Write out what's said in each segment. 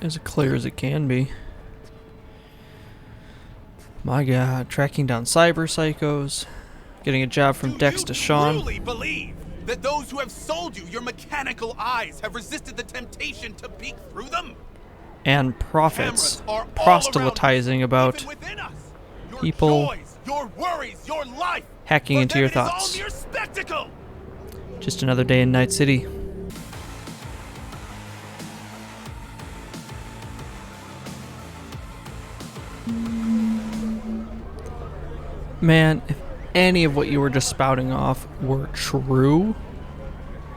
as clear as it can be. My god, tracking down cyber psychos, getting a job from Dex to Sean. Do you truly believe that those who have sold you your mechanical eyes have resisted the temptation to peek through them? And prophets Cameras are all proselytizing around us, about even within us. Your people joys, your worries, your life, hacking for into them your it is all thoughts. mere spectacle. Just another day in Night City. Man, if any of what you were just spouting off were true,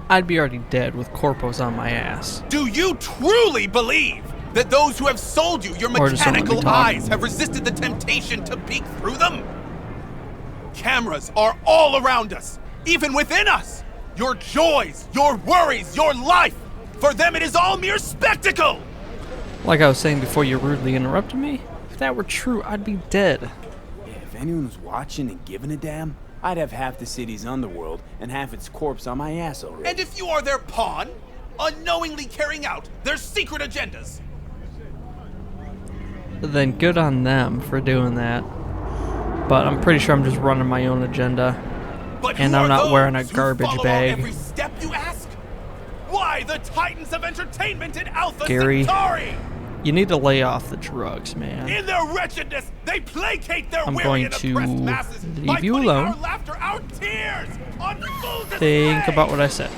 I'd be already dead with corpos on my ass. Do you truly believe that those who have sold you your Or just don't let me mechanical talk. eyes have resisted the temptation to peek through them? Cameras are all around us, even within us. Your joys, your worries, your life, for them it is all mere spectacle. Like I was saying before you rudely interrupted me, if that were true, I'd be dead. If anyone was watching and giving a damn, I'd have half the city's underworld and half its corpse on my ass already. And if you are their pawn, unknowingly carrying out their secret agendas. Then good on them for doing that. But I'm pretty sure I'm just running my own agenda. But And who I'm are not those wearing a who garbage follow bag. Every step you ask? Why the titans of entertainment in Alpha Gary. Centauri? You need to lay off the drugs, man. In their wretchedness, they placate their I'm weary going and to oppressed masses leave by you putting alone. our laughter, our tears on full display. Think about what I said.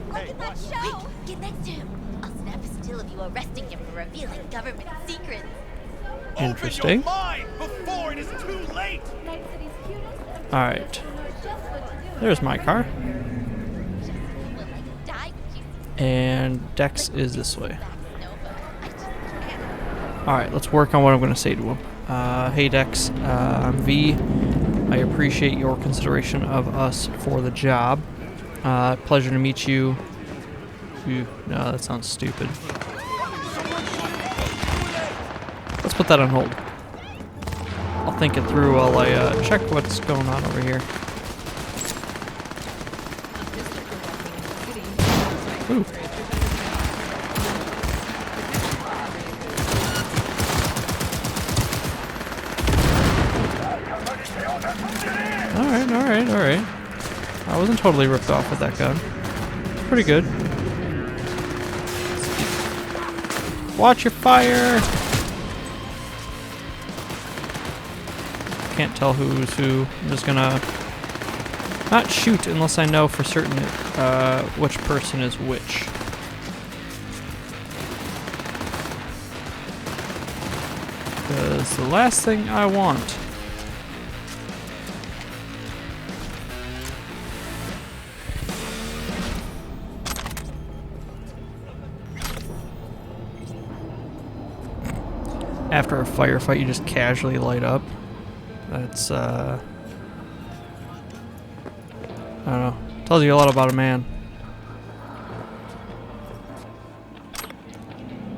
Look at that show! Get next to him. I'll snap a still of you arresting him for revealing government secrets. Interesting. Open your mind before it is too late. Alright. There's my car. And Dex is this way. Alright, let's work on what I'm going to say to him. Hey Dex, I'm V. I appreciate your consideration of us for the job. Pleasure to meet you. No, that sounds stupid. Let's put that on hold. I'll think it through while I check what's going on over here. Ooh. Alright. I wasn't totally ripped off with that gun. Pretty good. Watch your fire! Can't tell who's who. I'm just gonna not shoot unless I know for certain which person is which. Because the last thing I want after a firefight you just casually light up. That's I don't know. Tells you a lot about a man.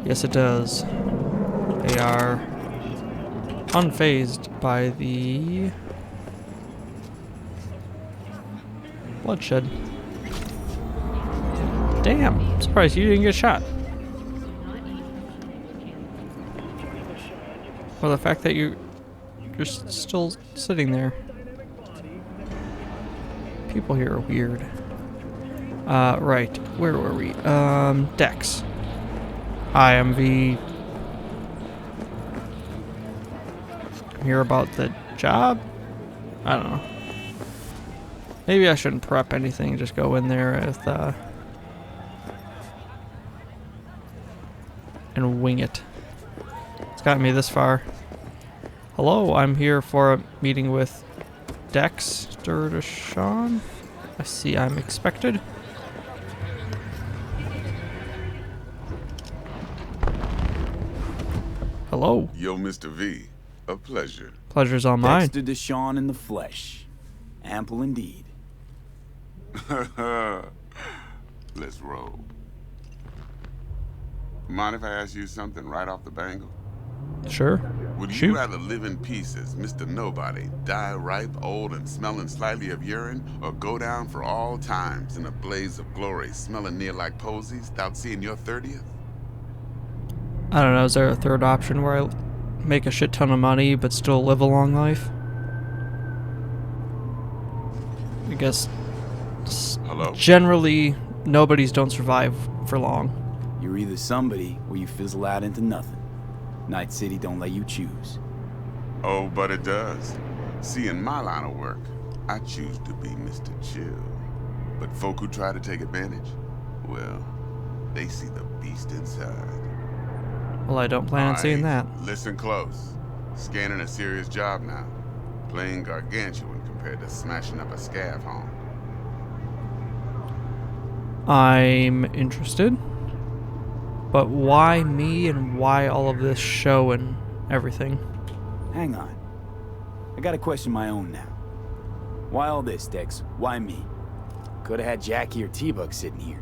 Yes, it does. They are unfazed by the bloodshed. Damn, I'm surprised you didn't get shot. Or the fact that you're just still sitting there. People here are weird. Right. Where were we? Dex. Hi, I'm V. I'm here about the job? I don't know. Maybe I shouldn't prep anything, just go in there with, and wing it. It's gotten me this far. Hello, I'm here for a meeting with Dexter to Sean. I see I'm expected. Hello. Yo, Mr. V. A pleasure. Pleasure's all mine. Dexter Deshawn in the flesh. Ample indeed. Let's roll. Mind if I ask you something right off the bangle? Sure. Would Shoot. you rather live in pieces, Mr. Nobody, die ripe, old, and smelling slightly of urine, or go down for all times in a blaze of glory, smelling near like posies, without seeing your 30th? I don't know, is there a third option where I make a shit ton of money but still live a long life? I guess Hello? generally nobodies don't survive for long. You're either somebody or you fizzle out into nothing. Night City don't let you choose. Oh, but it does. See, in my line of work, I choose to be Mr. Chill. But folk who try to take advantage, well, they see the beast inside. Well, I don't plan on seeing that. Listen close. Scanning a serious job now. Playing gargantuan compared to smashing up a scav home. I'm interested. But why me and why all of this show and everything? Hang on. I got a question my own now. Why all this, Dex? Why me? Could have had Jackie or T-Bug sitting here.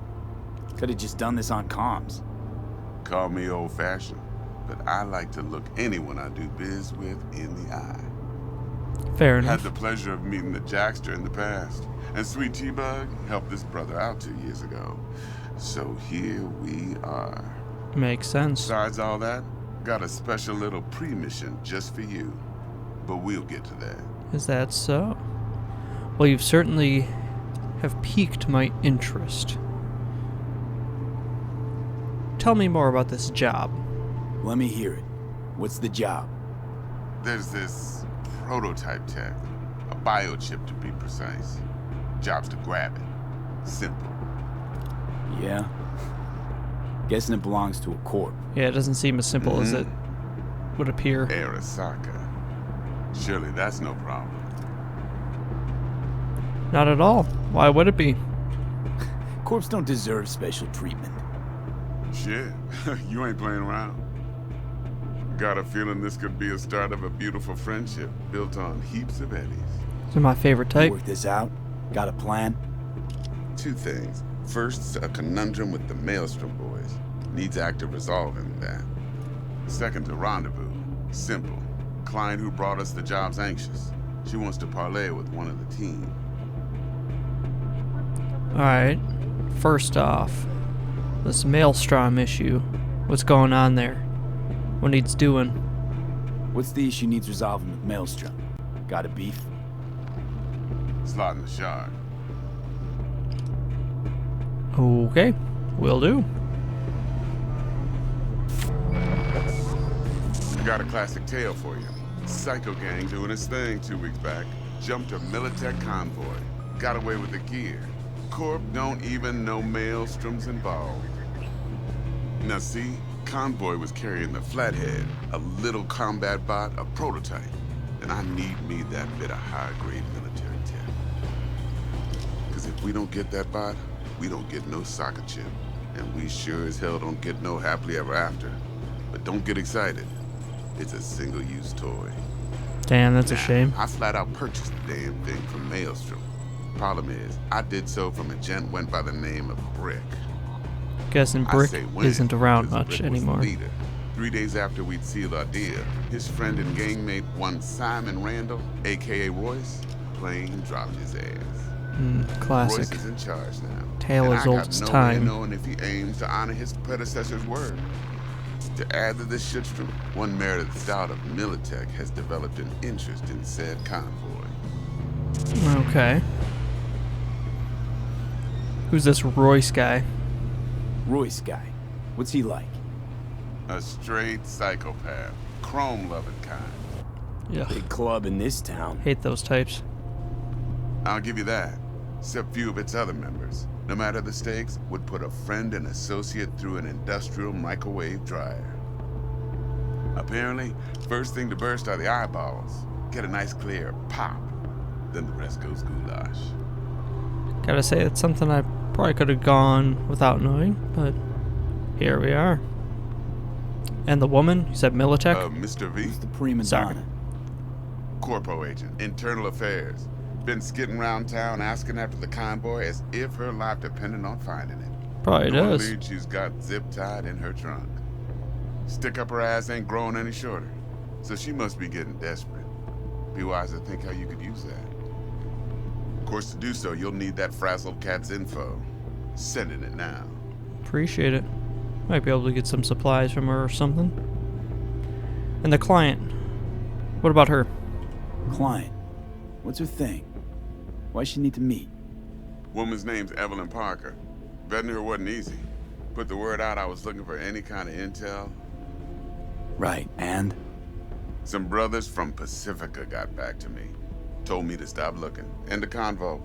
Could have just done this on comms. Call me old-fashioned, but I like to look anyone I do biz with in the eye. Fair Had enough. the pleasure of meeting the Jackster in the past, and Sweet T-Bug helped this brother out 2 years ago. So here we are. Makes sense. Besides all that, got a special little pre-mission just for you. But we'll get to that. Is that so? Well, you've certainly have piqued my interest. Tell me more about this job. Let me hear it. What's the job? There's this prototype tech, a biochip to be precise. Job's to grab it. Simple. Yeah? Guessing it belongs to a corp. Yeah, it doesn't seem as simple as it would appear. Arasaka. Surely that's no problem. Not at all. Why would it be? Corps don't deserve special treatment. Shit, you ain't playing around. Got a feeling this could be a start of a beautiful friendship built on heaps of eddies. These are my favorite type. Work this out? Got a plan? Two things. First, a conundrum with the Maelstrom boys. Needs active resolving that. Second, a rendezvous. Simple. Client who brought us the job's anxious. She wants to parlay with one of the team. Alright. First off, this Maelstrom issue. What's going on there? What needs doing? What's the issue needs resolving with Maelstrom? Got a beef? Slot in the shard. Okay. Will do. Got a classic tale for you. Psycho gang doing his thing 2 weeks back. Jumped a Militech convoy. Got away with the gear. Corp don't even know Maelstrom's involved. Now see, convoy was carrying the Flathead, a little combat bot, a prototype. And I need me that bit of high-grade military tech. Because if we don't get that bot, we don't get no soccer chip. And we sure as hell don't get no happily ever after. But don't get excited. It's a single-use toy. Damn, that's a shame. I flat out purchased the damn thing from Maelstrom. Problem is, I did so from a gent went by the name of Brick. Guessing I Brick say when, isn't around 'cause much Brick was the anymore. leader. 3 days after we'd sealed our deal, his friend and gangmate, one Simon Randall, aka Royce, plain dropped his ass. Classic. Royce is in charge now. Tale and as I old got as no time. way of knowing if he aims to honor his predecessor's word. To add to this shitstorm, one merited stout of Militech has developed an interest in said convoy. Okay. Who's this Royce guy? Royce guy. What's he like? A straight psychopath, chrome-loving kind. Yeah. Big club in this town. Hate those types. I'll give you that. Except few of its other members, no matter the stakes, would put a friend and associate through an industrial microwave dryer. Apparently, first thing to burst are the eyeballs. Get a nice clear pop. Then the rest goes goulash. Gotta say, it's something I probably could have gone without knowing, but here we are. And the woman, you said Militech? Mr. V? The prima Sorry. donna. Corpo agent, internal affairs. Been skidding around town asking after the convoy as if her life depended on finding it. Probably No does. lead she's got zip-tied in her trunk. Stick up her ass ain't growing any shorter, so she must be getting desperate. Be wise to think how you could use that. Of course, to do so, you'll need that frazzled cat's info. Sending it now. Appreciate it. Might be able to get some supplies from her or something. And the client. What about her? Client. What's her thing? Why she need to meet? Woman's name's Evelyn Parker. Vetting her wasn't easy. Put the word out I was looking for any kind of intel. Right, and? Some brothers from Pacifica got back to me. Told me to stop looking. End the convo.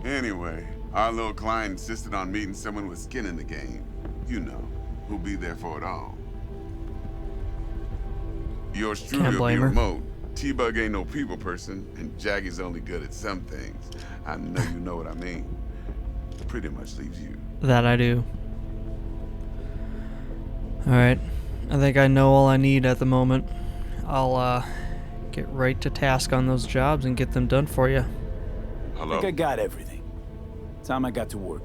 Anyway, our little client insisted on meeting someone with skin in the game. You know, who'll be there for it all. Yours truly Can't will be blame her. remote. T-Bug ain't no people person, and Jackie's only good at some things. I know you know what I mean. Pretty much leaves you. That I do. Alright. I think I know all I need at the moment. I'll get right to task on those jobs and get them done for you. I Hello? think I got everything. Time I got to work.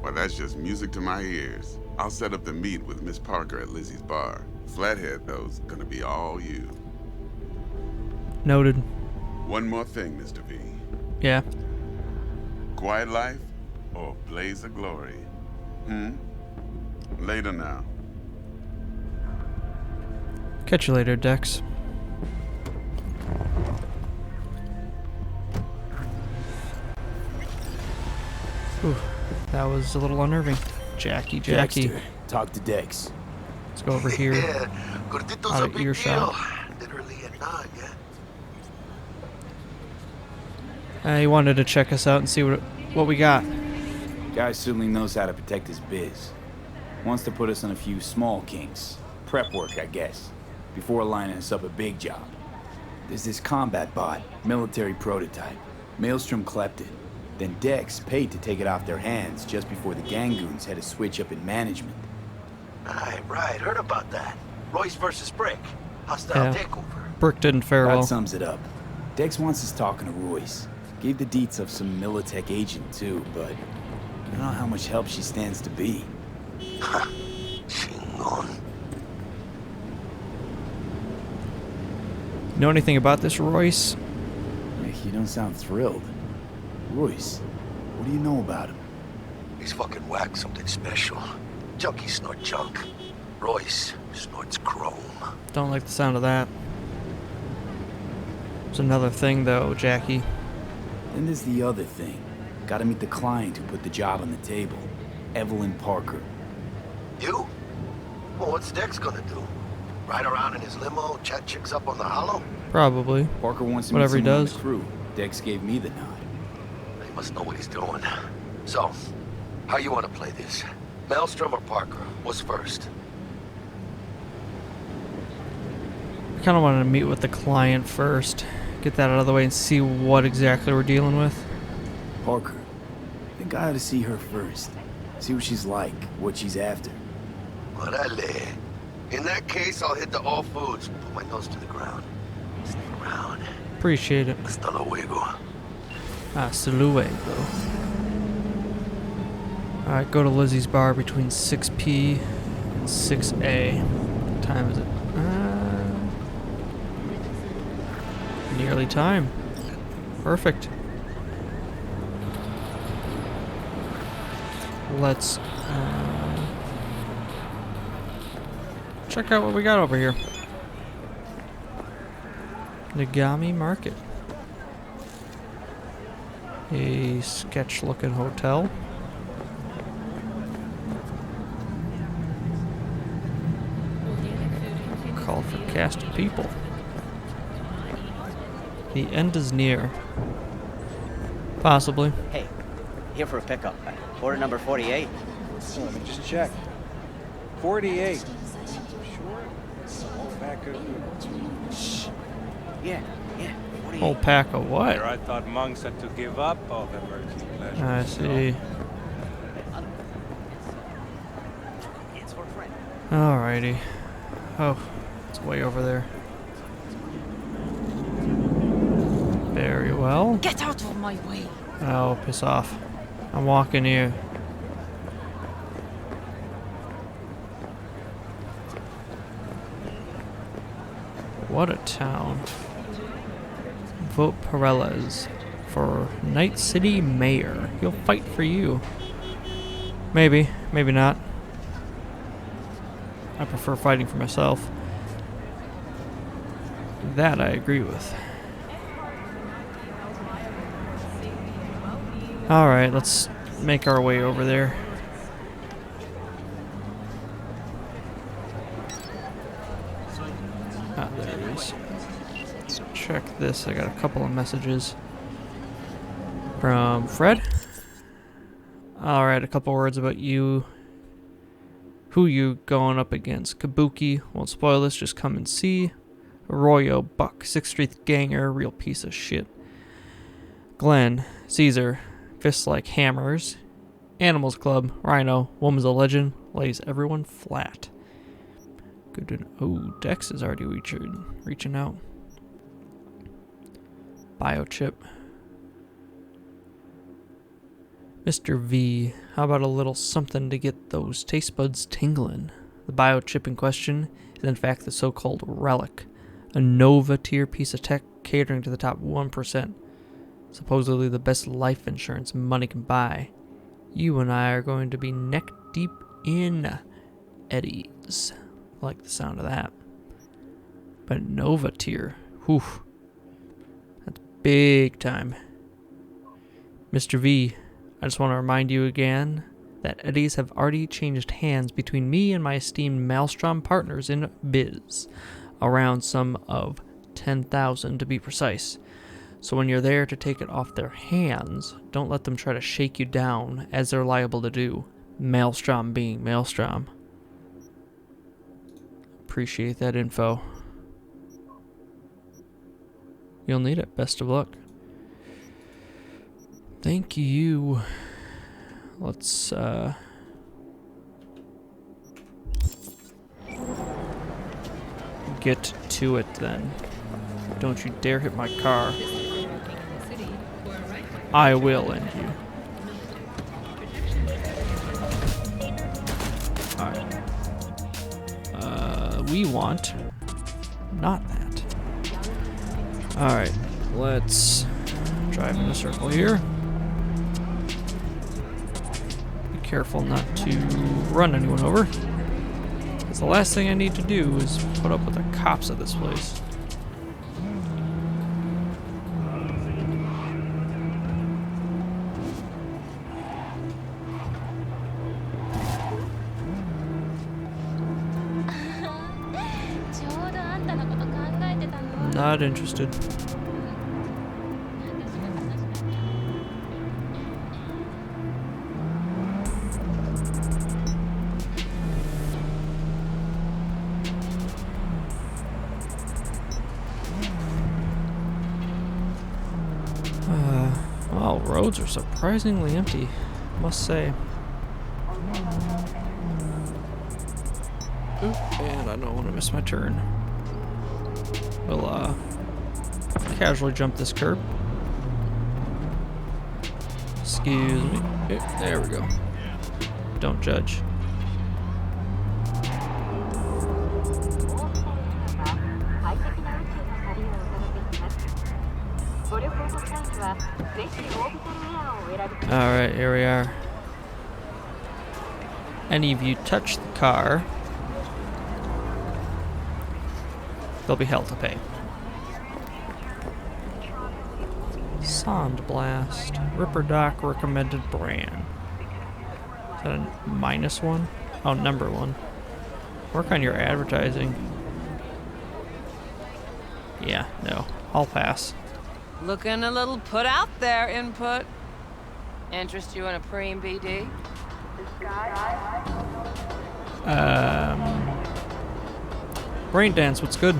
Well, that's just music to my ears. I'll set up the meet with Miss Parker at Lizzie's bar. Flathead, though's gonna be all you. Noted. One more thing, Mr. V. Yeah. Quiet life or blaze of glory? Later now. Catch you later, Dex. Ooh, that was a little unnerving. Jackie. Dexter, talk to Dex. Let's go over here. Yeah, Gordito's Out a of big earshot. deal. Literally a nod, yeah. He wanted to check us out and see what we got. Guy certainly knows how to protect his biz. Wants to put us on a few small kinks. Prep work, I guess. Before lining us up a big job. There's this combat bot, military prototype. Maelstrom clept it. Then Dex paid to take it off their hands just before the Gangoons had a switch up in management. Right, heard about that. Royce versus Brick. Hostile Yeah. takeover. Brick didn't fare That well. sums it up. Dex wants us talking to Royce. Gave the deets of some Militech agent too, but I don't know how much help she stands to be. Chingon. Know anything about this, Royce? You don't sound thrilled. Royce, what do you know about him? He's fucking whack, something special. Junkies snort junk. Royce snorts chrome. Don't like the sound of that. There's another thing, though, Jackie. Then there's the other thing. Gotta meet the client who put the job on the table. Evelyn Parker. You? Well, what's Dex gonna do? Ride around in his limo, chat chicks up on the hollow? Probably. Parker wants to Whatever he meet someone on does. the crew. Dex gave me the nod. He must know what he's doing. So, how you want to play this? Maelstrom or Parker? What's first? I kind of wanted to meet with the client first. Get that out of the way and see what exactly we're dealing with. Parker. I think I ought to see her first. See what she's like, what she's after. Orale. In that case, I'll hit the all foods. Put my nose to the ground. Stick around. Appreciate it. Hasta luego. Hasta luego. Alright, go to Lizzie's bar between 6p and 6a. What time is it? Nearly time. Perfect. Let's check out what we got over here. Nagami Market. A sketch-looking hotel. Call for cast of people. The end is near. Possibly. Hey, here for a pickup. Order number 48. Oh, let me just check. 48. Sure? Whole pack of... Yeah, 48. Whole pack of what? I thought monks had to give up all their earthly pleasures. I see. It's for a friend. Alrighty. Oh, it's way over there. Very well. Get out of my way. Oh, piss off. I'm walking here. What a town. Vote Perez for Night City Mayor. He'll fight for you. Maybe, maybe not. I prefer fighting for myself. That I agree with. Alright, let's make our way over there. Ah, there it is. Let's check this. I got a couple of messages from Fred. Alright, a couple words about you. Who you going up against? Kabuki, won't spoil this, just come and see. Arroyo, Buck, 6th Street Ganger, real piece of shit. Glenn, Caesar, fists like hammers. Animals Club, Rhino, woman's a legend, lays everyone flat. Good to know. Oh, Dex is already reaching out. Biochip. Mr. V, how about a little something to get those taste buds tingling? The biochip in question is in fact the so-called Relic, a Nova tier piece of tech catering to the top 1%. Supposedly the best life insurance money can buy. You and I are going to be neck deep in eddies. I like the sound of that. But Nova tier, whew, that's big time. Mr. V, I just want to remind you again that eddies have already changed hands between me and my esteemed Maelstrom partners in biz, around sum of 10,000 to be precise. So when you're there to take it off their hands, don't let them try to shake you down, as they're liable to do. Maelstrom being Maelstrom. Appreciate that info. You'll need it. Best of luck. Thank you. Let's get to it then. Don't you dare hit my car. I will end you. Alright. We want not that. Alright, let's drive in a circle here. Be careful not to run anyone over. Because the last thing I need to do is put up with the cops at this place. Not interested. Well, roads are surprisingly empty, must say. Oop, and I don't want to miss my turn. We'll casually jump this curb. Excuse me. There we go. Don't judge. Alright, here we are. Any of you touch the car, there'll be hell to pay. Sand Blast. Ripper Doc recommended brand. Is that a -1? Oh, number 1. Work on your advertising. Yeah, no. I'll pass. Looking a little put out there, input. Interest you in a preem BD? Braindance, what's good?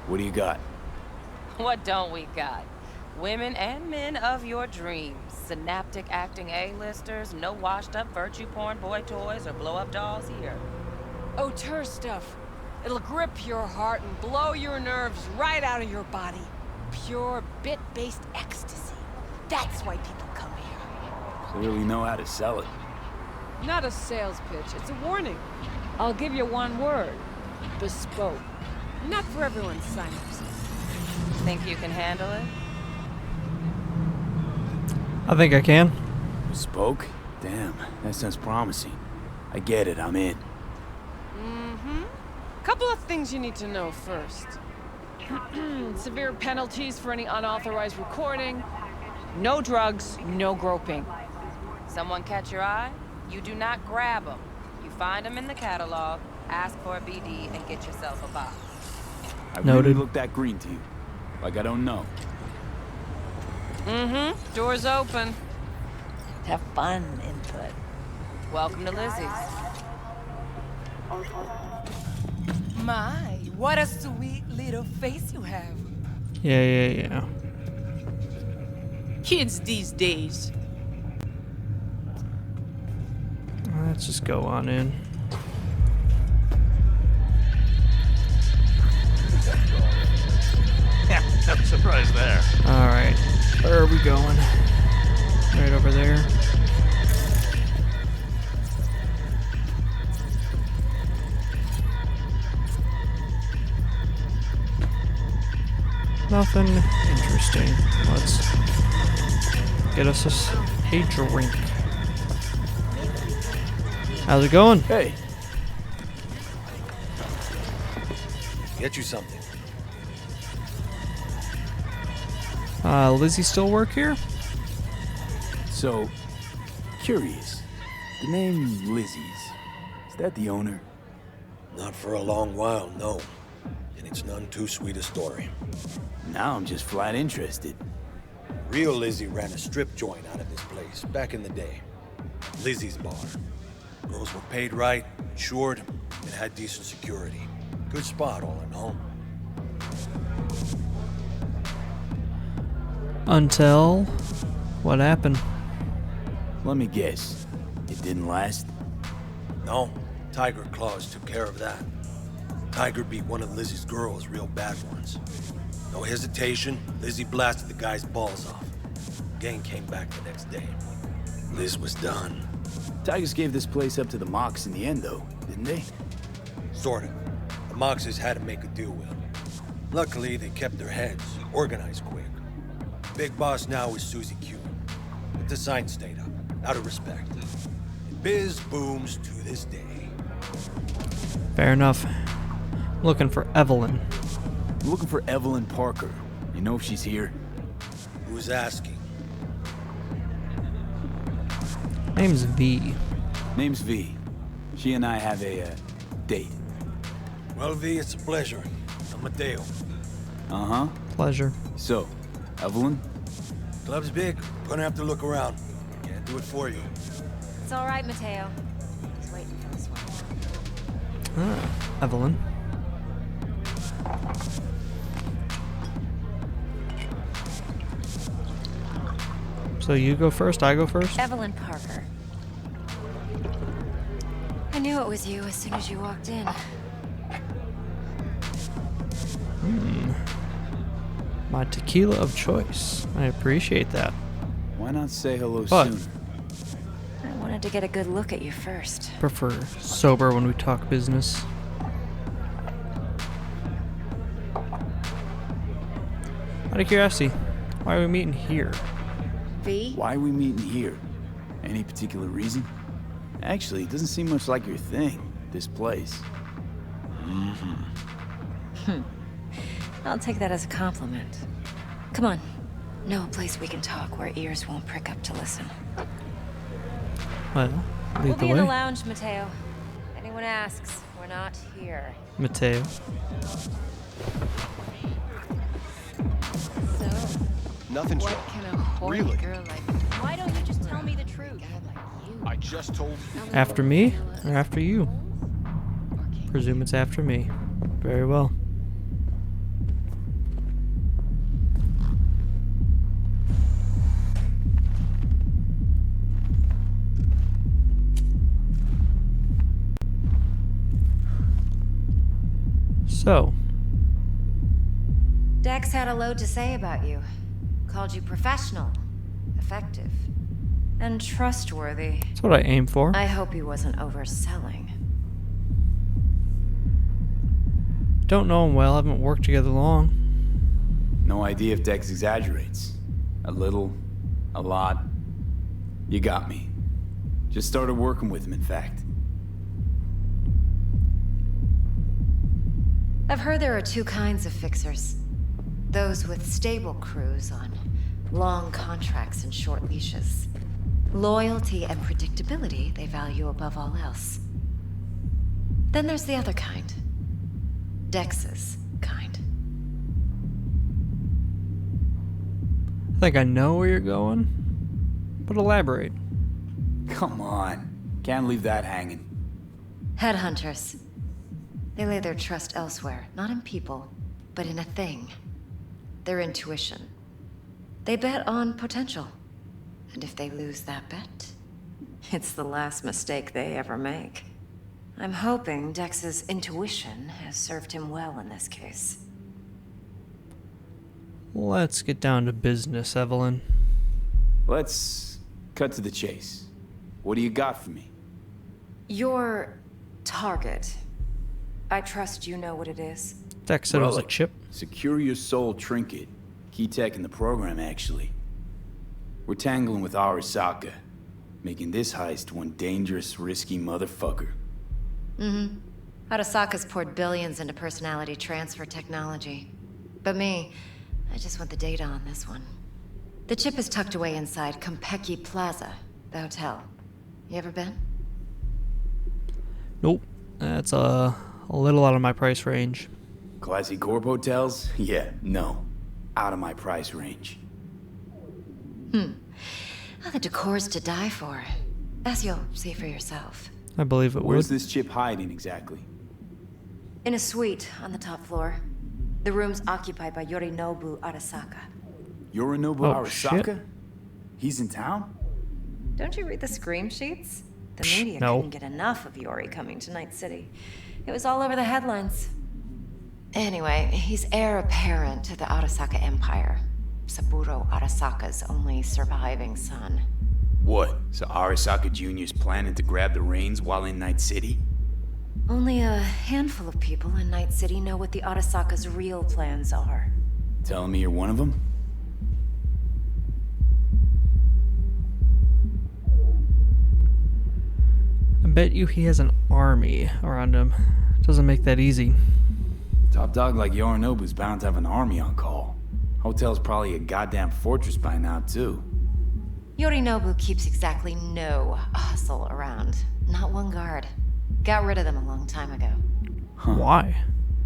What do you got? What don't we got? Women and men of your dreams. Synaptic acting A-listers, no washed-up virtue porn boy toys or blow-up dolls here. Auteur stuff. It'll grip your heart and blow your nerves right out of your body. Pure bit-based ecstasy. That's why people come here. Clearly know how to sell it. Not a sales pitch, it's a warning. I'll give you one word. Bespoke. Not for everyone's synapses. Think you can handle it? I think I can. Bespoke? Damn, that sounds promising. I get it, I'm in. Mm-hmm. Couple of things you need to know first. Severe penalties for any unauthorized recording. No drugs, no groping. Someone catch your eye? You do not grab them. You find them in the catalog, ask for a BD, and get yourself a box. I Noted. really look that green to you. Like I don't know. Mm-hmm. Door's open. Have fun, input. Welcome to Lizzie's. My, what a sweet little face you have. Yeah. Kids these days. Let's just go on in. Yeah, no surprise there. Alright. Where are we going? Right over there. Nothing interesting. Let's get us a drink. How's it going? Hey. Get you something. Lizzie still work here? So, curious. The name Lizzie's, is that the owner? Not for a long while, no. And it's none too sweet a story. Now I'm just flat interested. Real Lizzie ran a strip joint out of this place back in the day. Lizzie's Bar. Girls were paid right, insured, and had decent security. Good spot, all in all. Until what happened? Let me guess. It didn't last? No, Tiger Claws took care of that. Tiger beat one of Lizzie's girls real bad once. No hesitation, Lizzie blasted the guy's balls off. Gang came back the next day. Liz was done. Tigers gave this place up to the Mox in the end, though, didn't they? Sort of. The Moxes had to make a deal with them. Luckily, they kept their heads, organized quick. Big boss now is Susie Q. But the sign stayed up, out of respect. And biz booms to this day. Fair enough. Looking for Evelyn. I'm looking for Evelyn Parker. You know if she's here? Who's asking? Name's V. Name's V. She and I have a, date. Well, V, it's a pleasure. I'm Mateo. Uh-huh. Pleasure. So, Evelyn? Club's big. Gonna have to look around. Can't do it for you. It's all right, Mateo. He's waiting for this one. Evelyn. So you go first, I go first? Evelyn Parker. I knew it was you as soon as you walked in. My tequila of choice. I appreciate that. Why not say hello But sooner? I wanted to get a good look at you first. prefer sober when we talk business. Out of curiosity, why are we meeting here? V? Why are we meeting here? Any particular reason? Actually, it doesn't seem much like your thing, this place. I'll take that as a compliment. Come on. Know a place we can talk where ears won't prick up to listen. Well, We'll lead the be in the way. lounge, Mateo. If anyone asks, we're not here. Mateo. So, Nothing's What wrong. can a horny Really? girl like why don't you just tell me the truth? I just told you. After me or after you? Presume it's after me. Very well. So, Dex had a load to say about you. Called you professional, effective, and trustworthy. that's what I aim for. I hope he wasn't overselling. Don't know him well, haven't worked together long. No idea if Dex exaggerates. A little, a lot. You got me. Just started working with him, in fact. I've heard there are two kinds of fixers. Those with stable crews on long contracts and short leashes. Loyalty and predictability they value above all else. Then there's the other kind. Dex's kind. I think I know where you're going, but elaborate. Come on. Can't leave that hanging. Headhunters. They lay their trust elsewhere, not in people, but in a thing. Their intuition. They bet on potential. And if they lose that bet, it's the last mistake they ever make. I'm hoping Dex's intuition has served him well in this case. Let's get down to business, Evelyn. Let's cut to the chase. What do you got for me? Your target. I trust you know what it is. Dex said it was a chip. Secure your soul trinket. Key tech in the program, actually. We're tangling with Arasaka, making this heist one dangerous, risky motherfucker. Mm-hmm. Arasaka's poured billions into personality transfer technology. But me, I just want the data on this one. The chip is tucked away inside Konpeki Plaza, the hotel. You ever been? Nope. That's a little out of my price range. Classy corp hotels? Yeah, no. Out of my price range. Well, the decor's to die for. As you'll see for yourself. I believe it Where's would. this chip hiding exactly? In a suite on the top floor. The room's occupied by Yorinobu Arasaka. Yorinobu Arasaka? Shit. He's in town? Don't you read the scream sheets? The media no. couldn't get enough of Yori coming to Night City. It was all over the headlines. Anyway, he's heir apparent to the Arasaka Empire. Saburo Arasaka's only surviving son. What? So Arasaka Jr.'s planning to grab the reins while in Night City? Only a handful of people in Night City know what the Arasaka's real plans are. Telling me you're one of them? I bet you he has an army around him. Doesn't make that easy. Top dog like Yorinobu's bound to have an army on call. Hotel's probably a goddamn fortress by now, too. Yorinobu keeps exactly no hustle around. Not one guard. Got rid of them a long time ago. Huh. Why?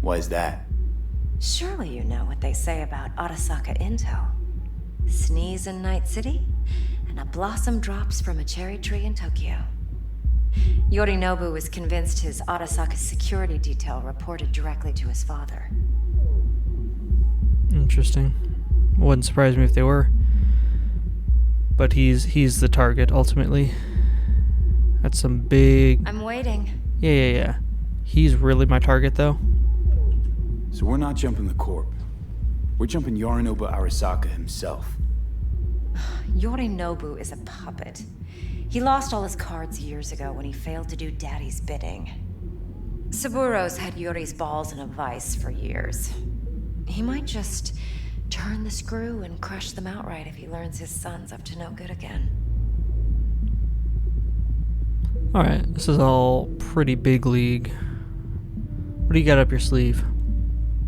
Why is that? Surely you know what they say about Arasaka intel. Sneeze in Night City, and a blossom drops from a cherry tree in Tokyo. Yorinobu was convinced his Arasaka security detail reported directly to his father. Interesting. Wouldn't surprise me if they were. But he's the target ultimately. That's some big. I'm waiting. Yeah. He's really my target though. So we're not jumping the corp. We're jumping Yorinobu Arasaka himself. Yorinobu is a puppet. He lost all his cards years ago when he failed to do Daddy's bidding. Saburo's had Yori's balls in a vice for years. He might just turn the screw and crush them outright if he learns his son's up to no good again. Alright, this is all pretty big league. What do you got up your sleeve?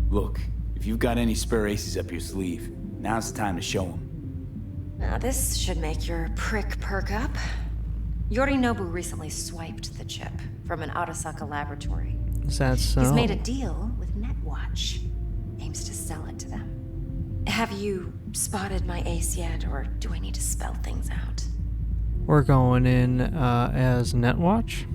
Look, if you've got any spare aces up your sleeve, now's the time to show them. Now this should make your prick perk up. Yorinobu recently swiped the chip from an Arasaka laboratory. Is that so? He's made a deal with Netwatch. Aims to sell it to them. Have you spotted my ace yet, or do I need to spell things out? We're going in as Netwatch?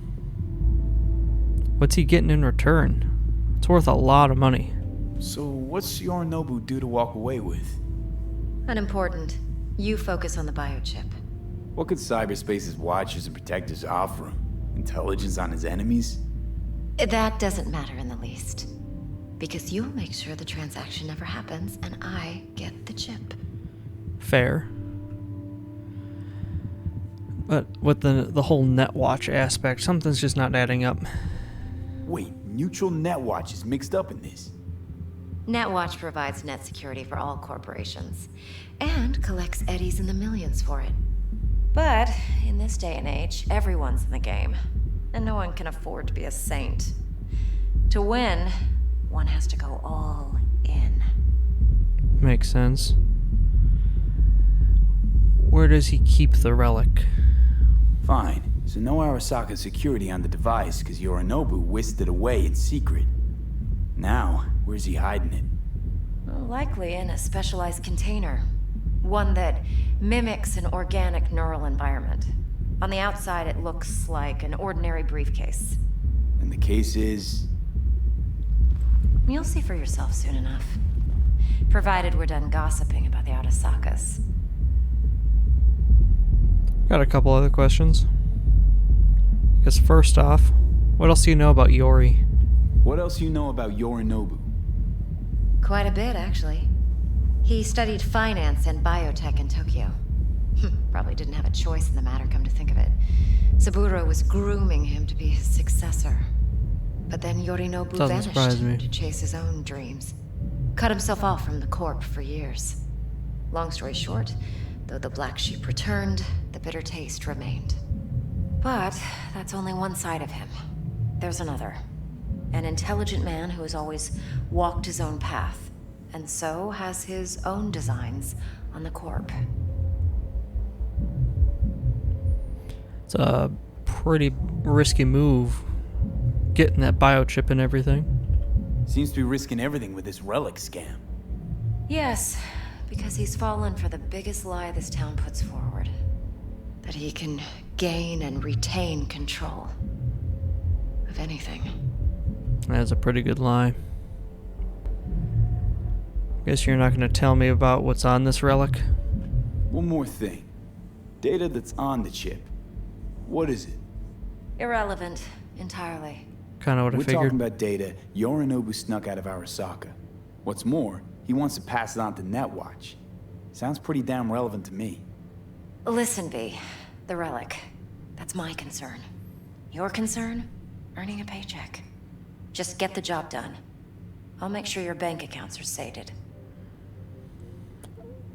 What's he getting in return? It's worth a lot of money. So what's Yorinobu due to walk away with? Unimportant. You focus on the biochip. What could cyberspace's watchers and protectors offer him? Intelligence on his enemies? That doesn't matter in the least. Because you'll make sure the transaction never happens, and I get the chip. Fair. But with the whole Netwatch aspect, something's just not adding up. Wait, neutral Netwatch is mixed up in this. Netwatch provides net security for all corporations, and collects eddies in the millions for it. But in this day and age, everyone's in the game, and no one can afford to be a saint. To win, one has to go all in. Makes sense. Where does he keep the relic? Fine. So no Arasaka security on the device because Yorinobu whisked it away in secret. Now, where's he hiding it? Well, likely in a specialized container. One that mimics an organic neural environment. On the outside, it looks like an ordinary briefcase. And the case is... You'll see for yourself soon enough. Provided we're done gossiping about the Arasakas. Got a couple other questions. I guess first off, what else do you know about Yori? What else you know about Yorinobu? Quite a bit, actually. He studied finance and biotech in Tokyo. Probably didn't have a choice in the matter, come to think of it. Saburo was grooming him to be his successor. But then Yorinobu vanished to chase his own dreams. Cut himself off from the Corp for years. Long story short, though the black sheep returned, the bitter taste remained. But that's only one side of him. There's another. An intelligent man who has always walked his own path, and so has his own designs on the Corp. It's a pretty risky move, getting that biochip and everything. Seems to be risking everything with this relic scam. Yes, because he's fallen for the biggest lie this town puts forward. That he can gain and retain control of anything. That's a pretty good lie. Guess you're not going to tell me about what's on this relic? One more thing. Data that's on the chip. What is it? Irrelevant, entirely. Kind of what I figured. We're talking about data Yorinobu snuck out of Arasaka. What's more, he wants to pass it on to Netwatch. Sounds pretty damn relevant to me. Listen, V. The relic. That's my concern. Your concern? Earning a paycheck. Just get the job done. I'll make sure your bank accounts are sated.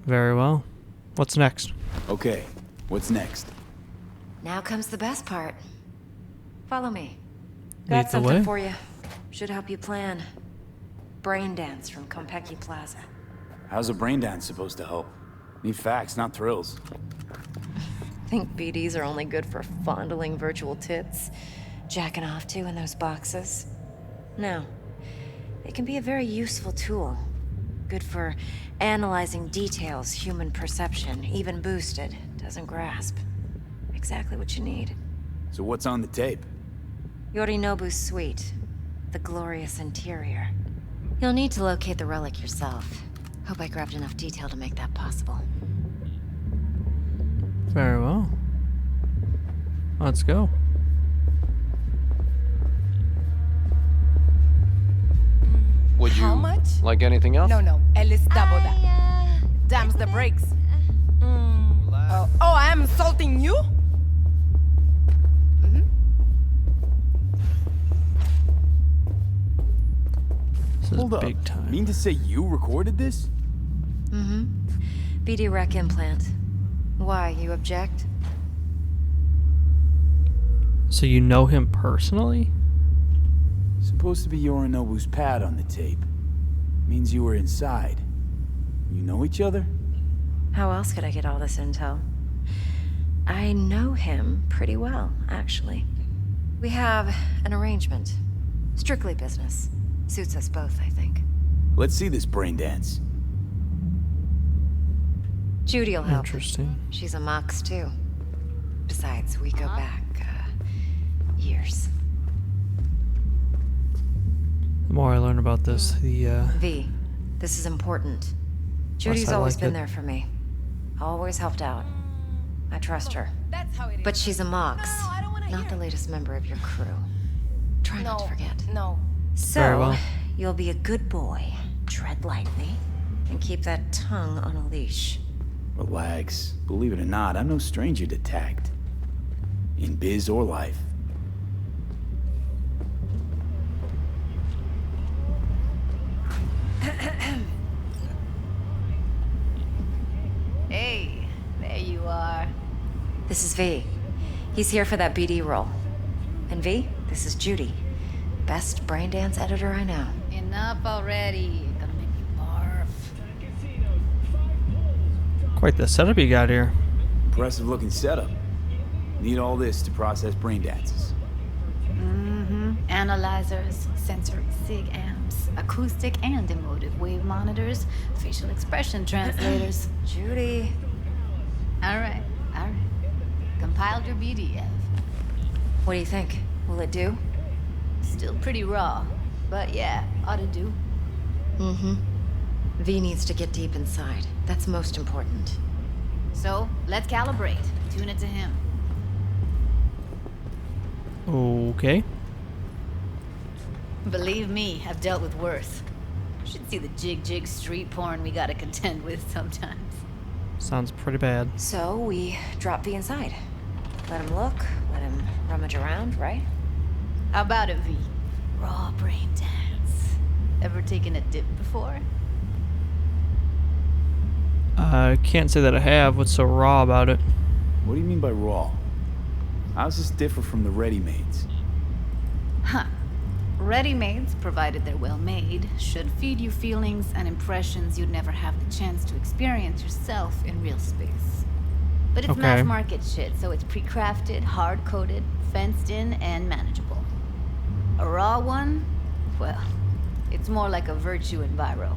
Very well. What's next? Okay, what's next? Now comes the best part. Follow me. Lead Got the something way. for you. Should help you plan. Brain dance from Konpeki Plaza. How's a brain dance supposed to help? Need facts, not thrills. Think BDs are only good for fondling virtual tits? Jacking off to in those boxes? No. They can be a very useful tool. Good for analyzing details human perception, even boosted, doesn't grasp. Exactly what you need. So what's on the tape? Yorinobu's suite. The glorious interior. You'll need to locate the relic yourself. Hope I grabbed enough detail to make that possible. Very well. Let's go. Would you How much? like anything else? No. Él está boda. Damns the brakes. Oh, I am insulting you? This is Hold up. big time. Mean to say you recorded this? Mm-hmm. BD rec implant. Why, you object? So you know him personally? Supposed to be Yorinobu's pad on the tape. Means you were inside. You know each other? How else could I get all this intel? I know him pretty well, actually. We have an arrangement. Strictly business. Suits us both, I think. Let's see this brain dance. Judy'll help. Interesting. She's a Mox, too. Besides, we go back, years. The more I learn about this, the, V, this is important. Judy's I always like been it. there for me. Always helped out. I trust her. That's how it is. But she's a Mox, No, I don't wanna not hear the it. latest member of your crew. Try not to forget. No. So, Very well. you'll be a good boy, tread lightly, and keep that tongue on a leash. Relax. Believe it or not, I'm no stranger to tact. In biz or life. Hey, there you are. This is V. He's here for that BD role. And V, this is Judy. Best braindance editor I know. Enough already. Gonna make me barf. Quite the setup you got here. Impressive looking setup. Need all this to process brain dances. Analyzers, sensory sig amps, acoustic and emotive wave monitors, facial expression translators. Judy. Alright. Compiled your BDF. What do you think? Will it do? Still pretty raw, but yeah, ought to do. V needs to get deep inside. That's most important. So, let's calibrate. Tune it to him. Okay. Believe me, I've dealt with worse. Should see the jig street porn we gotta contend with sometimes. Sounds pretty bad. So we drop V inside. Let him look, let him rummage around, right? How about it, V? Raw brain dance. Ever taken a dip before? I can't say that I have. What's so raw about it? What do you mean by raw? How does this differ from the ready-mades? Huh. Ready-mades, provided they're well made, should feed you feelings and impressions you'd never have the chance to experience yourself in real space. But it's mass market shit, so it's pre-crafted, hard-coded, fenced in, and manageable. A raw one? Well, it's more like a virtue enviro.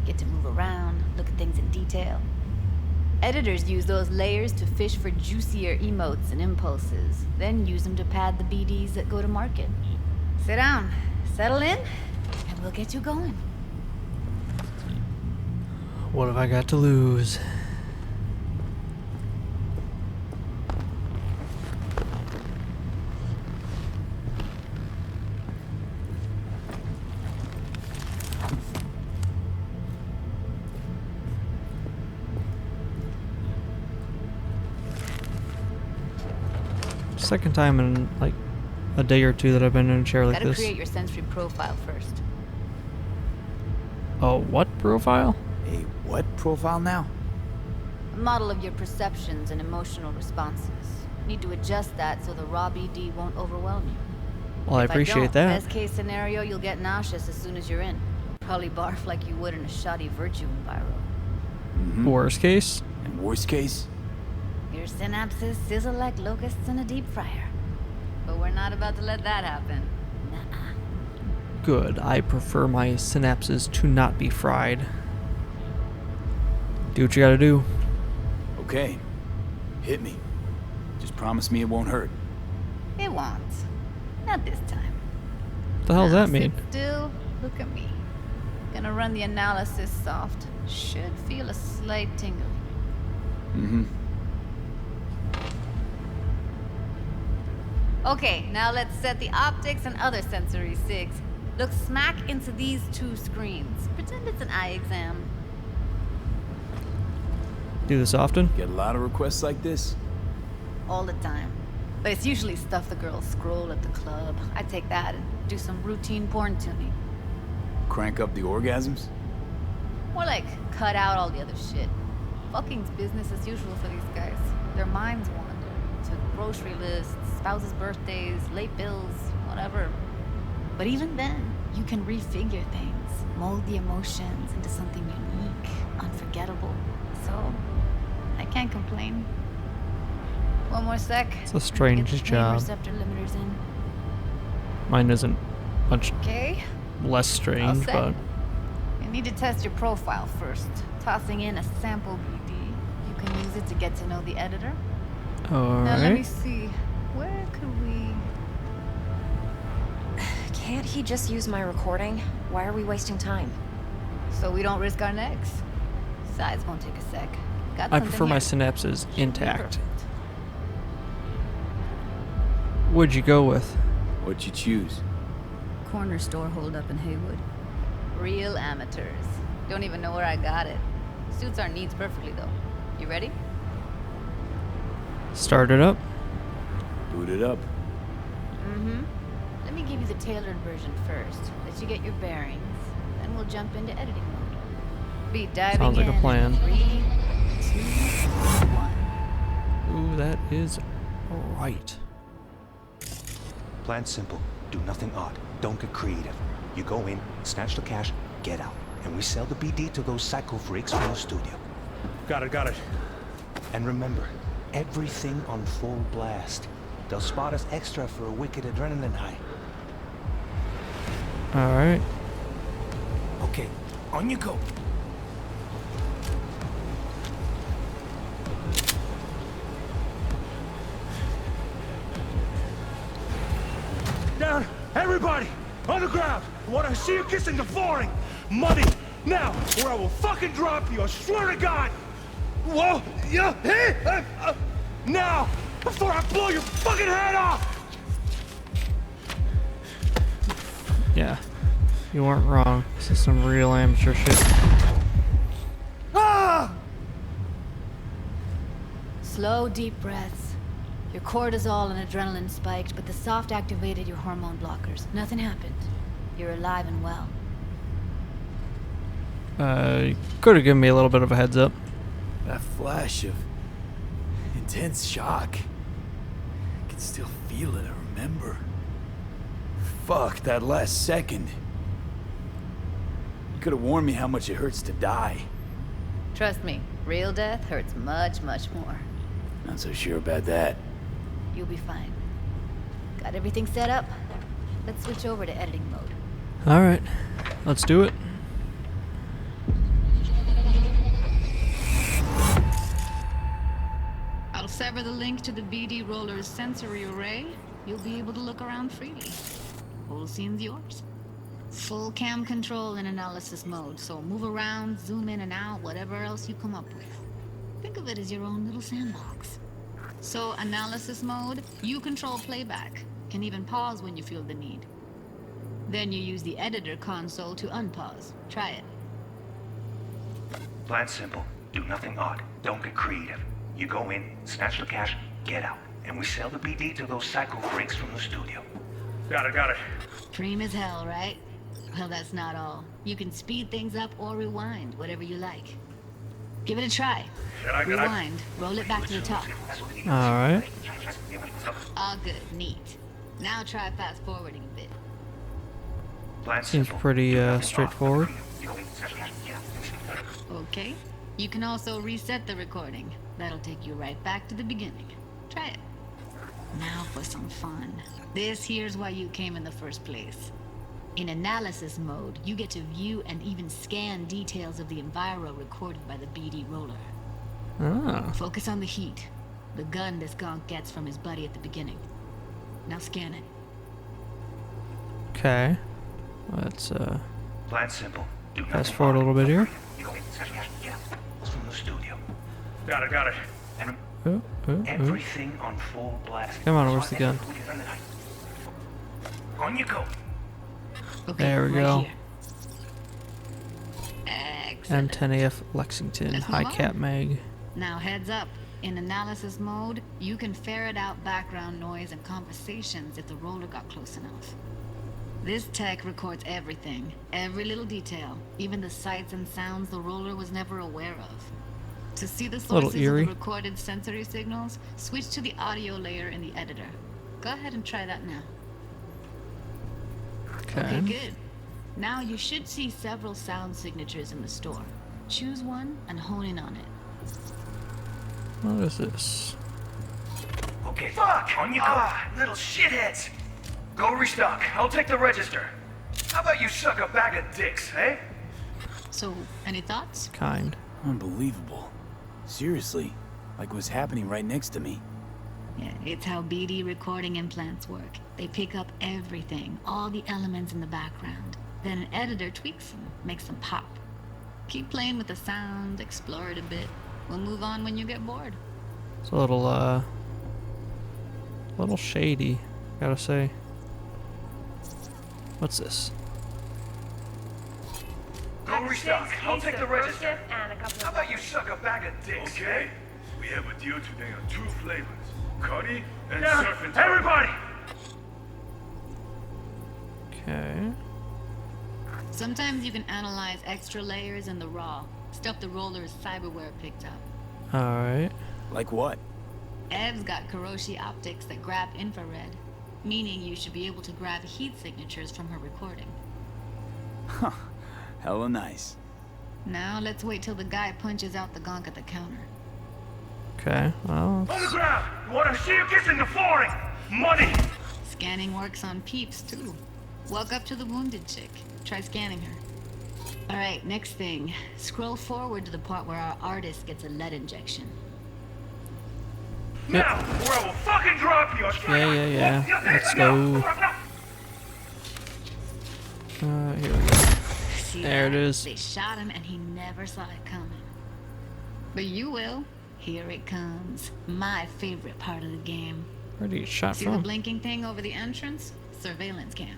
Get to move around, look at things in detail. Editors use those layers to fish for juicier emotes and impulses, then use them to pad the BDs that go to market. Sit down, settle in, and we'll get you going. What have I got to lose? Second time in like a day or two that I've been in a chair like Gotta this. create your sensory profile first. Oh, what profile? A what profile now? A model of your perceptions and emotional responses. Need to adjust that so the raw BD won't overwhelm you. Well, I If appreciate don't, that. Best case scenario, you'll get nauseous as soon as you're in. Probably barf like you would in a shoddy virtue enviro. Worst case? And worst case? Your synapses sizzle like locusts in a deep fryer. But we're not about to let that happen. Nuh-uh. Good. I prefer my synapses to not be fried. Do what you gotta do. Okay. Hit me. Just promise me it won't hurt. It won't. Not this time. What the hell does that mean? Sit still, look at me. Gonna run the analysis soft. Should feel a slight tingle. Okay, now let's set the optics and other sensory sigs. Look smack into these two screens. Pretend it's an eye exam. Do this often? Get a lot of requests like this? All the time. But it's usually stuff the girls scroll at the club. I take that and do some routine porn tuning. Crank up the orgasms? More like cut out all the other shit. Fucking's business as usual for these guys. Their minds wander to grocery lists, spouses' birthdays, late bills, whatever. But even then, you can refigure things, mold the emotions into something unique, unforgettable. So, I can't complain. One more sec. It's a strange Get the job. receptor limiters in. Mine isn't much Okay. less strange, set. but You need to test your profile first. Tossing in a sample BD. You can use it to get to know the editor. Now let me alright. see. Where could we... Can't he just use my recording? Why are we wasting time? So we don't risk our necks. Besides, won't take a sec. Got I something prefer my here. synapses intact. Perfect. What'd you go with? What'd you choose? Corner store hold up in Haywood. Real amateurs. Don't even know where I got it. Suits our needs perfectly though. You ready? Start it up. Boot it up. Let me give you the tailored version first. Let you get your bearings. Then we'll jump into editing mode. Be diving Sounds like in a plan. 3, 2, 1. Ooh, that is right. Plan simple. Do nothing odd. Don't get creative. You go in, snatch the cash, get out. And we sell the BD to those psycho freaks from the studio. Got it. And remember, everything on full blast. They'll spot us extra for a wicked adrenaline high. Alright. Okay, on you go. Down! Everybody! On the ground! I want to see you kissing the flooring! Money! Now! Or I will fucking drop you, I swear to God! Whoa! Yeah! Hey! Now! Before I blow your fucking head off! Yeah. You weren't wrong. This is some real amateur shit. Ah! Slow, deep breaths. Your cortisol and adrenaline spiked, but the soft activated your hormone blockers. Nothing happened. You're alive and well. Could have given me a little bit of a heads up. That flash of intense shock. I can still feel it, I remember. Fuck, that last second. You could have warned me how much it hurts to die. Trust me, real death hurts much, much more. Not so sure about that. You'll be fine. Got everything set up? Let's switch over to editing mode. Alright, let's do it. I'll sever the link to the BD Roller's sensory array. You'll be able to look around freely. Whole scene's yours. Full cam control in analysis mode, so move around, zoom in and out, whatever else you come up with. Think of it as your own little sandbox. So, analysis mode, you control playback. Can even pause when you feel the need. Then you use the editor console to unpause. Try it. Plan simple. Do nothing odd. Don't get creative. You go in, snatch the cash, get out. And we sell the BD to those psycho freaks from the studio. Got it. Dream as hell, right? Well, that's not all. You can speed things up or rewind, whatever you like. Give it a try. Rewind. Roll it back to the top. Alright. All good. Neat. Now try fast forwarding a bit. Seems pretty straightforward. Okay. You can also reset the recording. That'll take you right back to the beginning. Try it. Now for some fun. This here's why you came in the first place. In analysis mode, you get to view and even scan details of the enviro recorded by the BD Roller. Ah. Focus on the heat. The gun this gonk gets from his buddy at the beginning. Now scan it. Okay. Let's Plan simple. Do fast forward a little bit here. From the studio. Got it. And everything on full blast. Come on, where's the gun? On you go. Okay, There we right go. here. Excellent. M10AF Lexington Let's high move cap on. mag. Now heads up. In analysis mode, you can ferret out background noise and conversations if the roller got close enough. This tech records everything, every little detail, even the sights and sounds the roller was never aware of. To see the Little sources of eerie. the recorded sensory signals, switch to the audio layer in the editor. Go ahead and try that now. Okay, good. Now you should see several sound signatures in the store. Choose one and hone in on it. What is this? Okay, fuck! On you go! Little shitheads! Go restock. I'll take the register. How about you suck a bag of dicks, eh? So, any thoughts? Kind. Unbelievable. Seriously, like it was happening right next to me. Yeah, it's how BD recording implants work. They pick up everything, all the elements in the background. Then an editor tweaks them, makes them pop. Keep playing with the sound, explore it a bit. We'll move on when you get bored. It's a little shady, gotta say. What's this? Go restock. I'll take the register. How about you suck a bag of dicks? Okay. We have a deal today on 2 flavors. Cuddy and surf and turf. Everybody! Okay. Sometimes you can analyze extra layers in the raw. Stuff the roller's cyberware picked up. Alright. Like what? Ev's got Kiroshi optics that grab infrared, meaning you should be able to grab heat signatures from her recording. Huh. Hella nice. Now let's wait till the guy punches out the gonk at the counter. Okay, well... On the ground! Wanna see you kissing the flooring? Money! Scanning works on peeps, too. Walk up to the wounded chick. Try scanning her. Alright, next thing. Scroll forward to the part where our artist gets a lead injection. Yep. Now, or I will fucking drop you! Yeah. Let's go. Here we go. See there that? it is. They shot him and he never saw it coming. But you will. Here it comes. My favorite part of the game. Where did he get shot See the from? blinking thing over the entrance? Surveillance cam.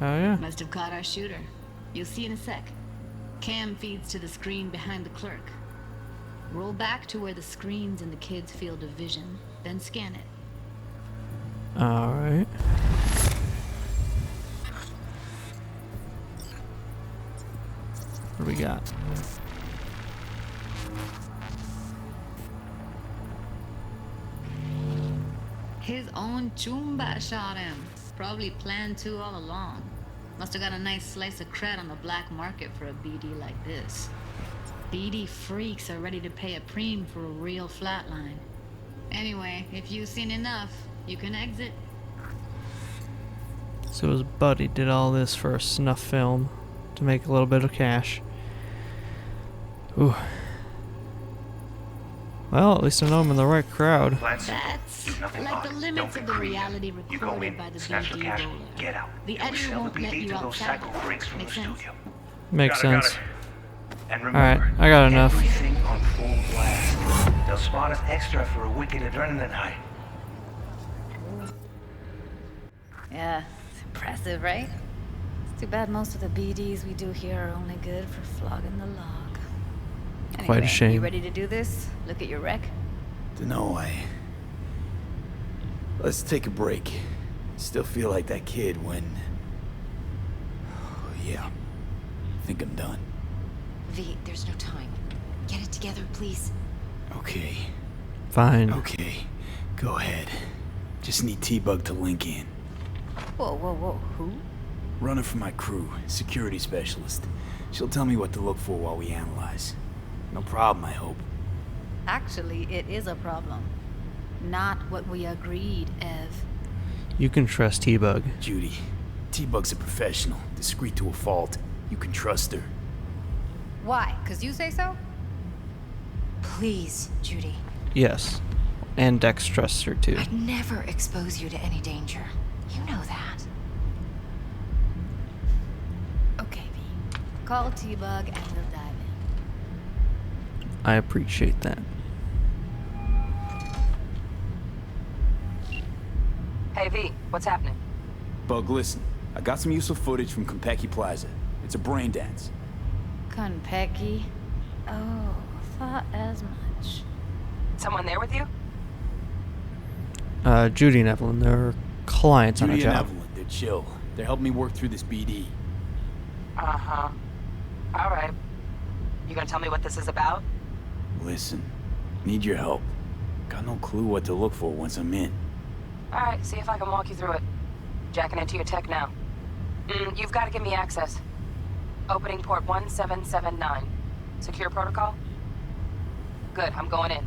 Oh, yeah. Must have caught our shooter. You'll see in a sec. Cam feeds to the screen behind the clerk. Roll back to where the screen's in the kid's field of vision, then scan it. Alright. What do we got? His own Chumba shot him. Probably planned to all along. Must have got a nice slice of cred on the black market for a BD like this. BD freaks are ready to pay a preem for a real flatline. Anyway, if you've seen enough, you can exit. So his buddy did all this for a snuff film to make a little bit of cash. Ooh. Well, at least I know I'm in the right crowd. That's like the limits of the reality recorded by the BD roller. Get out. The editor won't let you outside. Makes sense? Makes sense. And Alright, remember, I got enough. everything on full blast. They'll spot us extra for a wicked adrenaline high. Yeah, it's impressive, right? It's too bad most of the BDs we do here are only good for flogging the log. Anyway, Quite a shame. You ready to do this? Look at your wreck. Dunno, Let's take a break. Still feel like that kid when... Yeah. I think I'm done. V, there's no time. Get it together, please. Okay. Fine. Okay. Go ahead. Just need T-Bug to link in. Whoa. Who? Runner for my crew. Security specialist. She'll tell me what to look for while we analyze. No problem, I hope. Actually, it is a problem. Not what we agreed, Ev. You can trust T-Bug. Judy, T-Bug's a professional, discreet to a fault. You can trust her. Why? 'Cause you say so? Please, Judy. Yes. And Dex trusts her too. I'd never expose you to any danger. You know that. Okay, V. Call T-Bug and we'll dive in. I appreciate that. Hey, V, what's happening? Bug, listen. I got some useful footage from Konpeki Plaza. It's a brain dance. Konpeki? Oh, thought as much. Someone there with you? Judy and Evelyn, they're clients on a Judy and job. Evelyn, they're chill. They're helping me work through this BD. Uh-huh. All right. You gonna tell me what this is about? Listen, need your help. Got no clue what to look for once I'm in. All right, see if I can walk you through it. Jacking into your tech now. You've got to give me access. Opening port 1779. Secure protocol? Good, I'm going in.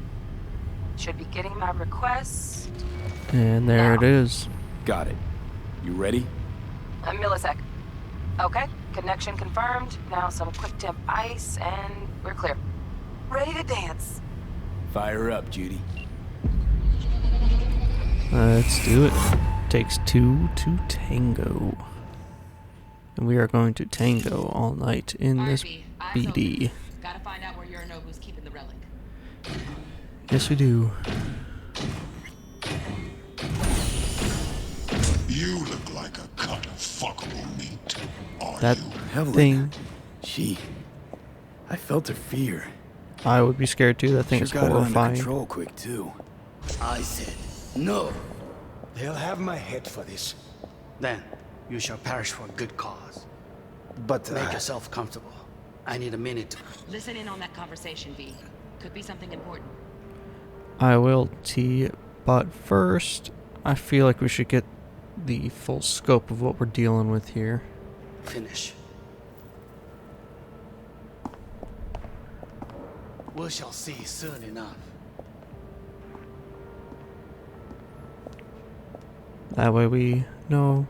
Should be getting my request. And there it is. Got it. You ready? A millisec. Okay, connection confirmed. Now some quick temp ice, and we're clear. Ready to dance. Fire up, Judy. Let's do it. Takes two to tango. And we are going to tango all night in this BD. Gotta find out where Yorinobu's keeping the relic. Yes, we do. You look like a cut of fuckable meat. That Evelyn, thing. I felt her fear. I would be scared too. That thing is Got it under horrifying. control quick too. I said, no. They'll have my head for this. Then, you shall perish for a good cause. But make yourself comfortable. I need a minute to... Listen in on that conversation, V. Could be something important. I will, T. But first, I feel like we should get the full scope of what we're dealing with here. Finish. We shall see soon enough. That way we know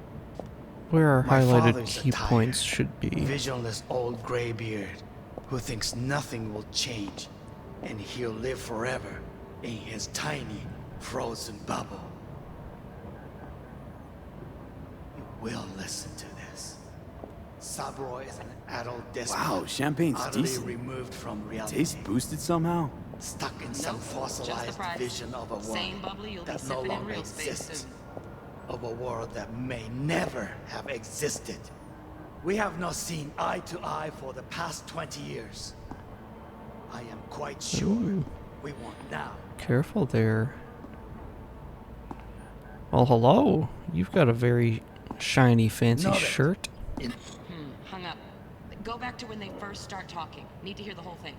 where our My highlighted father's a key tired, points should be. visionless old graybeard who thinks nothing will change and he'll live forever in his tiny, frozen bubble. You will listen to this. Sabro is an adult despot. Wow, champagne's utterly decent. removed from reality. Taste boosted somehow? Stuck in some Just fossilized the price. vision of a world Same bubbly you'll be that no sipping in longer real space exists. soon. Of a world that may never have existed. We have not seen eye to eye for the past 20 years. I am quite sure we want now. Careful there. Well, hello. You've got a very shiny, fancy Noted. shirt. Hung up. Go back to when they first start talking. Need to hear the whole thing.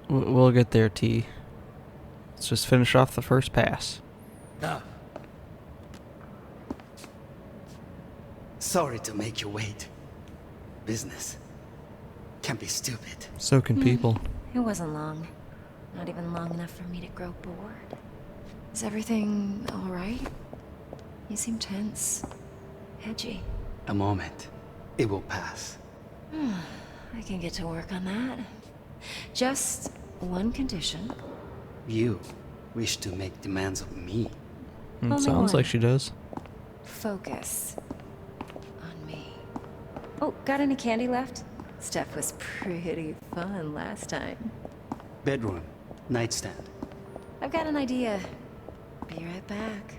We'll get there, T. Let's just finish off the first pass. Now. Sorry to make you wait. Business can be stupid. So can people. It wasn't long. Not even long enough for me to grow bored. Is everything alright? You seem tense. Edgy. A moment. It will pass. I can get to work on that. Just one condition. You wish to make demands of me. Only Sounds one. like she does. Focus on me. Oh, got any candy left? Stuff was pretty fun last time. Bedroom. Nightstand. I've got an idea. Be right back.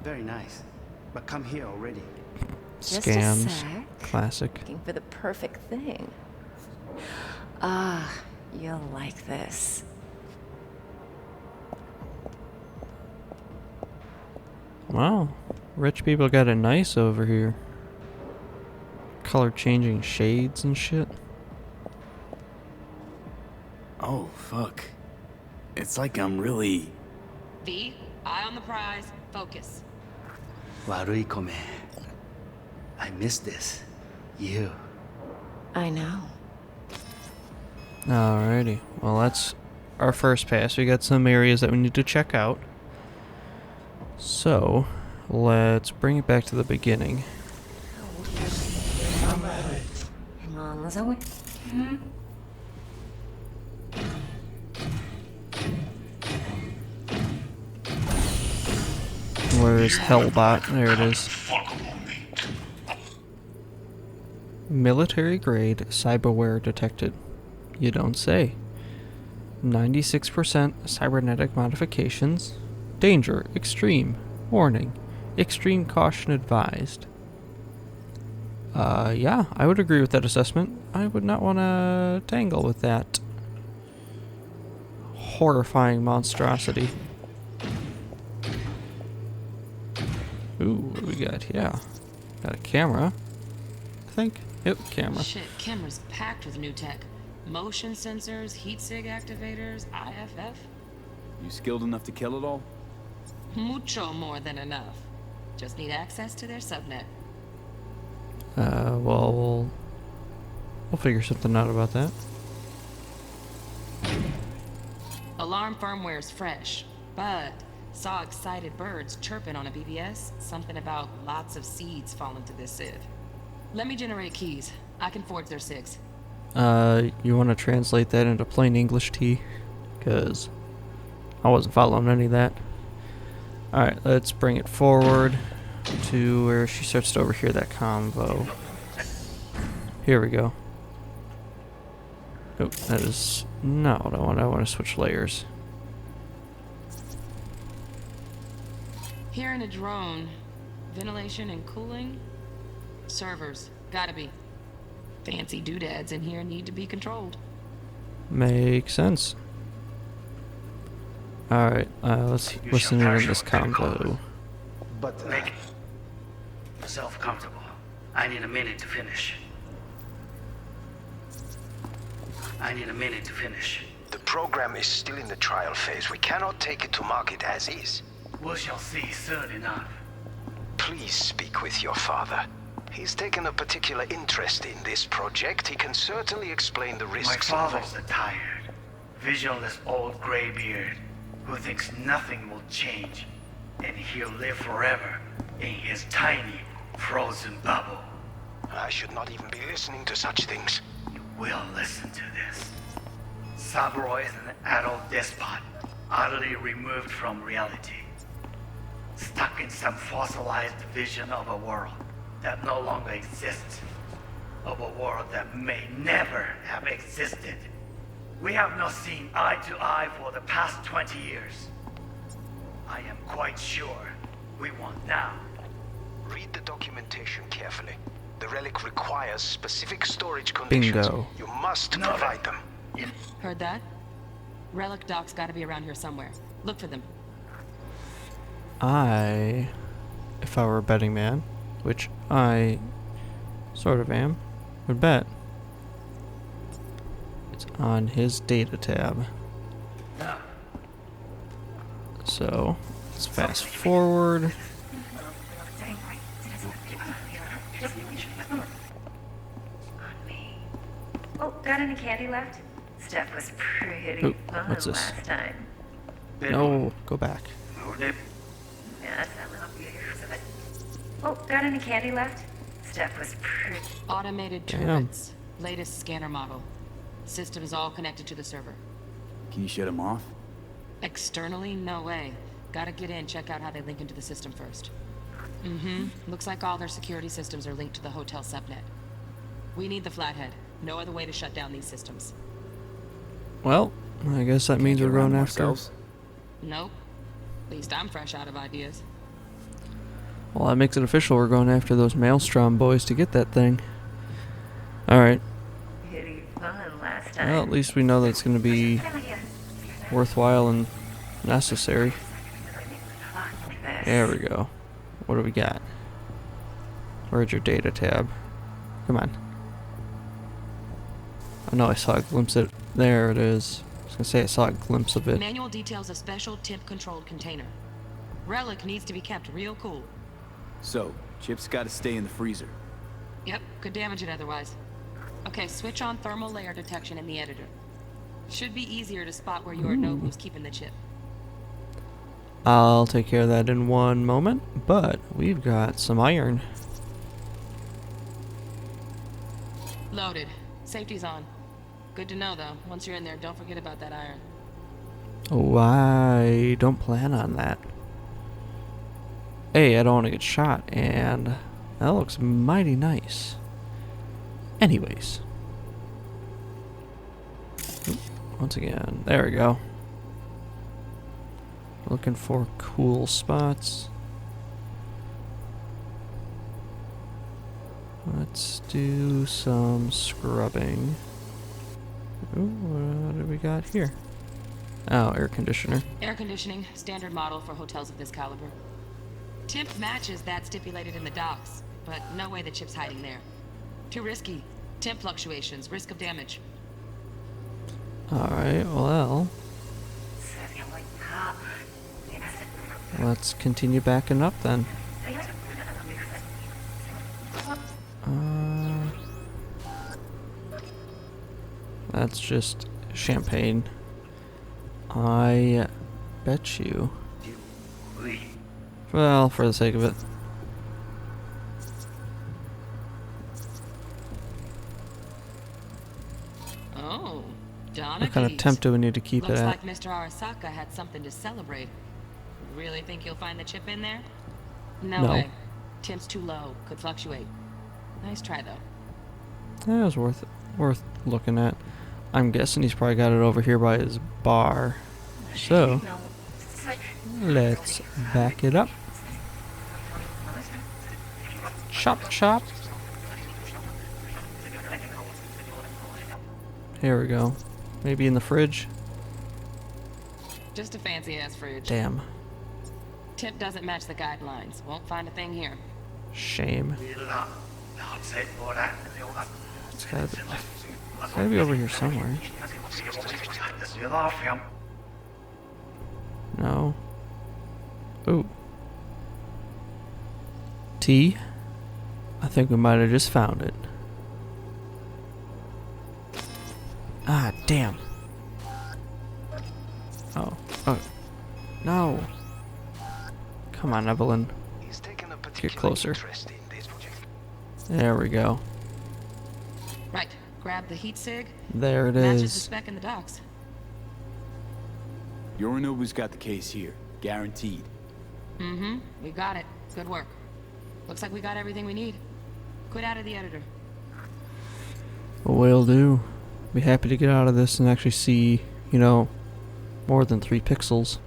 Very nice. But come here already. Just a Scams. sec. Classic. Looking for the perfect thing. Ah, you'll like this. Wow. Rich people got it nice over here. Color changing shades and shit. Oh, fuck. It's like I'm really... V, eye on the prize. Focus. Warui kome. I miss this. You. I know. Alrighty. Well, that's our first pass. We got some areas that we need to check out. So, let's bring it back to the beginning. Hang on, let's wait. Where is Hellbot? There it is. Military grade cyberware detected. You don't say. 96% cybernetic modifications. Danger. Extreme. Warning. Extreme caution advised. Yeah, I would agree with that assessment. I would not want to tangle with that horrifying monstrosity. Ooh, what do we got? Yeah. Got a camera. I think. Yep, camera. Shit, camera's packed with new tech. Motion sensors, heat sig activators, IFF. You skilled enough to kill it all? Mucho more than enough. Just need access to their subnet. Well, we'll figure something out about that. Alarm firmware's fresh, but saw excited birds chirping on a BBS. Something about lots of seeds falling through this sieve. Let me generate keys. I can forge their SIGs. You want to translate that into plain English, T? Because I wasn't following any of that. Alright, let's bring it forward to where she starts to overhear that convo. Here we go. Oh, that is not what I want. I want to switch layers. Here in a drone, ventilation and cooling, servers, gotta be. Fancy doodads in here need to be controlled. Makes sense. Alright, let's listen in on this convo. But comfortable. I need a minute to finish. The program is still in the trial phase. We cannot take it to market as is. We shall see soon enough. Please speak with your father. He's taken a particular interest in this project. He can certainly explain the My risks father's a tired, visionless old graybeard who thinks nothing will change, and he'll live forever in his tiny, frozen bubble. I should not even be listening to such things. You will listen to this. Saburo is an adult despot, utterly removed from reality. Stuck in some fossilized vision of a world that no longer exists. Of a world that may never have existed. We have not seen eye to eye for the past 20 years. I am quite sure we want now. Read the documentation carefully. The relic requires specific storage conditions. Bingo. You must provide them. Heard that? Relic doc's gotta be around here somewhere. Look for them. If I were a betting man, which I sort of am, would bet it's on his data tab. So let's fast forward. Oh, got any candy left? Stuff was pretty Ooh, fun what's this? last time. No, go back. Yeah, that's that little piece of it. Oh, got any candy left? Stuff was pretty. Automated Damn. turrets. Latest scanner model. Systems all connected to the server. Can you shut him off? Externally, no way. Gotta get in, check out how they link into the system first. Looks like all their security systems are linked to the hotel subnet. We need the flathead. No other way to shut down these systems. Well, I guess that means we're going after. Nope. At least I'm fresh out of ideas. Well, that makes it official. We're going after those Maelstrom boys to get that thing. Alright. Pretty fun last time. Well, at least we know that it's going to be worthwhile and necessary. There we go. What do we got? Where's your data tab? Come on. I know I saw a glimpse of it. There it is. I was going to say I saw a glimpse of it. Manual details a special temp-controlled container. Relic needs to be kept real cool. So, chips gotta stay in the freezer. Yep, could damage it otherwise. Okay, switch on thermal layer detection in the editor. Should be easier to spot where you or know who's keeping the chip. I'll take care of that in one moment, but we've got some iron. Loaded. Safety's on. Good to know, though. Once you're in there, don't forget about that iron. Oh, I don't plan on that. Hey, I don't want to get shot, and that looks mighty nice. Anyways. Oop, once again, there we go. Looking for cool spots. Let's do some scrubbing. Ooh, what do we got here? Oh, air conditioner. Air conditioning, standard model for hotels of this caliber. Temp matches that stipulated in the docs, but no way the chip's hiding there. Too risky. Temp fluctuations, risk of damage. Alright, well. Let's continue backing up then. That's just champagne. I bet you. Well, for the sake of it. Oh, What kind of temp do we need to keep Looks it at? like Mr. Arasaka had something to celebrate. Really think you'll find the chip in there? No way. Temp's too low. Could fluctuate. Nice try, though. That was worth looking at. I'm guessing he's probably got it over here by his bar. So, let's back it up. Chop, chop. Here we go. Maybe in the fridge. Just a fancy-ass fridge. Damn. Tip doesn't match the guidelines. Won't find a thing here. Shame. It's gotta be over here somewhere. No. Ooh. T? I think we might have just found it. Ah, damn. Oh. Oh. No. Come on, Evelyn. Get closer. There we go. Right. Grab the heat sig. There it Matches the is. spec in the docs. Yorinobu's got the case here. Guaranteed. Mm-hmm. We got it. Good work. Looks like we got everything we need. Quit out of the editor. Will do. Be happy to get out of this and actually see, you know, more than 3 pixels.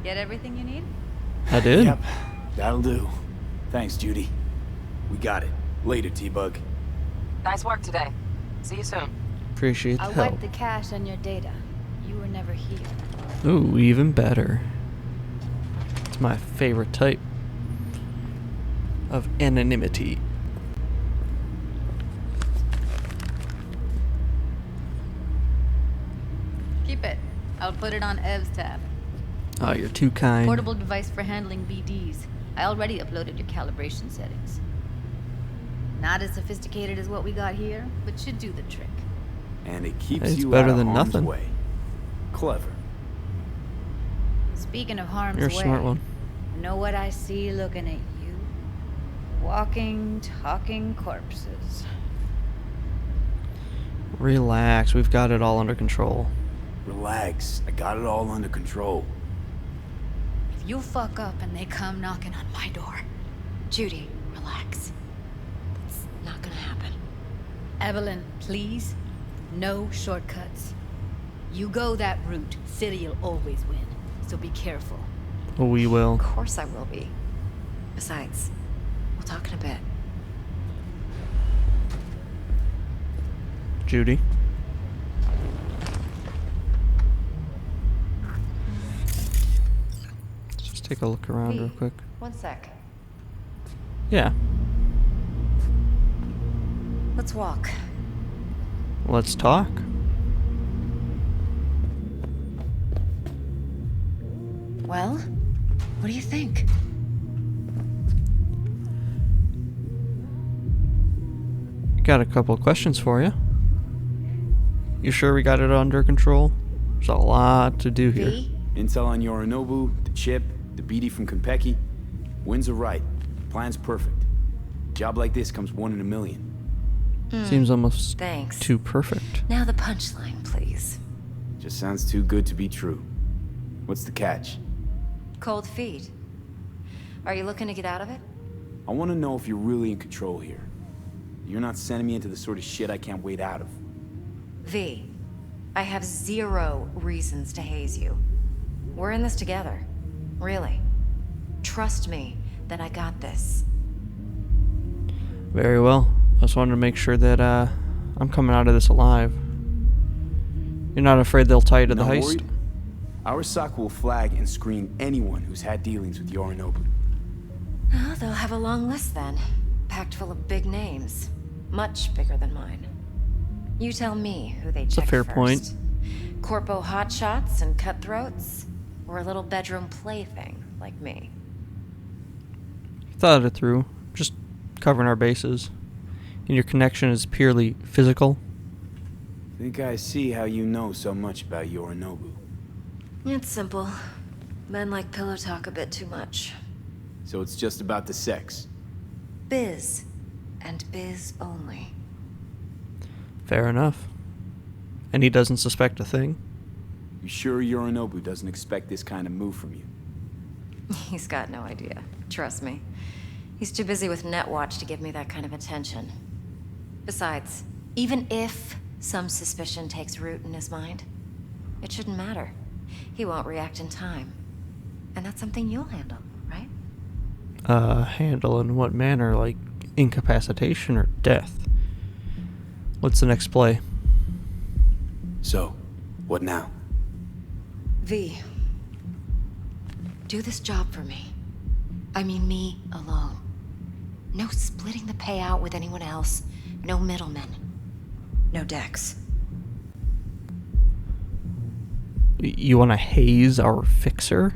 Get everything you need? I did? Yep. That'll do. Thanks, Judy. We got it. Later, T-Bug. Nice work today. See you soon. Appreciate the I'll help. wipe the cache on your data. You were never here. Ooh, even better. It's my favorite type of anonymity. Keep it. I'll put it on Ev's tab. Oh, you're too kind. Portable device for handling BDs. I already uploaded your calibration settings. Not as sophisticated as what we got here, but should do the trick. And it keeps It's you better out of than harm's nothing. way. Clever. Speaking of harm's You're a way, smart one. know what I see looking at you? Walking, talking corpses. Relax, we've got it all under control. Relax. I got it all under control. If you fuck up and they come knocking on my door, Judy, relax. It's not gonna happen. Evelyn, please, no shortcuts. You go that route, City'll always win, so be careful. We will. Of course I will be. Besides, we'll talk in a bit. Judy. Let's just take a look around real quick. One sec. Yeah. Let's walk. Let's talk. Well, what do you think? Got a couple of questions for you. You sure we got it under control? There's a lot to do here. Intel on Yorinobu, the chip, the BD from Konpeki. Winds are right. Plan's perfect. Job like this comes 1 in a million. Seems almost Thanks. too perfect. Now the punchline, please. Just sounds too good to be true. What's the catch? Cold feet. Are you looking to get out of it? I want to know if you're really in control here. You're not sending me into the sort of shit I can't wait out of. V, I have 0 reasons to haze you. We're in this together. Really. Trust me that I got this. Very well. I just wanted to make sure that I'm coming out of this alive. You're not afraid they'll tie you to the Not heist? worried? Arasaka will flag and screen anyone who's had dealings with Yorinobu. Oh, they'll have a long list then. Packed full of big names. Much bigger than mine. You tell me who they It's a check fair first. point. Corpo hotshots and cutthroats? Or a little bedroom plaything like me? Thought it through. Just covering our bases. And your connection is purely physical. Think I see how you know so much about Yorinobu. It's simple. Men like pillow talk a bit too much. So it's just about the sex. Biz. And biz only. Fair enough. And he doesn't suspect a thing? You sure Yorinobu doesn't expect this kind of move from you? He's got no idea. Trust me. He's too busy with Netwatch to give me that kind of attention. Besides, even if some suspicion takes root in his mind, it shouldn't matter. He won't react in time. And that's something you'll handle, right? Handle in what manner? Like incapacitation or death? What's the next play? So, what now? V. Do this job for me. I mean me alone. No splitting the payout with anyone else. No middlemen. No Dex. You want to haze our fixer?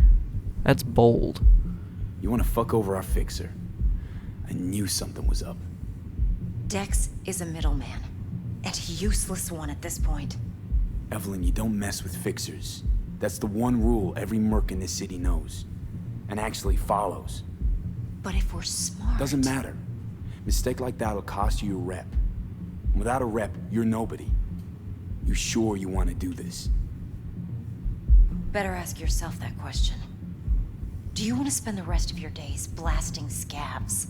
That's bold. You want to fuck over our fixer? I knew something was up. Dex is a middleman. And a useless one at this point. Evelyn, you don't mess with fixers. That's the one rule every merc in this city knows. And actually follows. But if we're smart... Doesn't matter. Mistake like that'll cost you your rep. Without a rep, you're nobody. You sure you want to do this? Better ask yourself that question. Do you want to spend the rest of your days blasting scabs?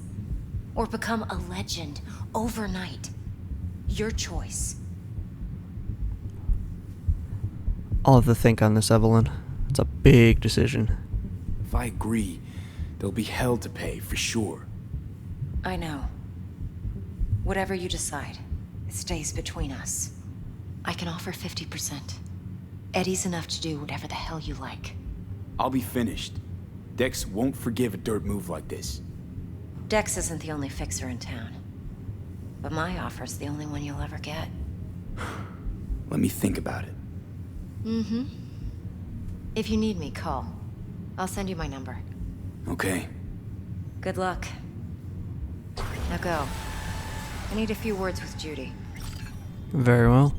Or become a legend overnight? Your choice. I'll have to think on this, Evelyn. It's a big decision. If I agree, there'll be hell to pay, for sure. I know. Whatever you decide, it stays between us. I can offer 50%. Eddie's enough to do whatever the hell you like. I'll be finished. Dex won't forgive a dirt move like this. Dex isn't the only fixer in town. But my offer's the only one you'll ever get. Let me think about it. Mm-hmm. If you need me, call. I'll send you my number. Okay. Good luck. Now go. I need a few words with Judy. Very well.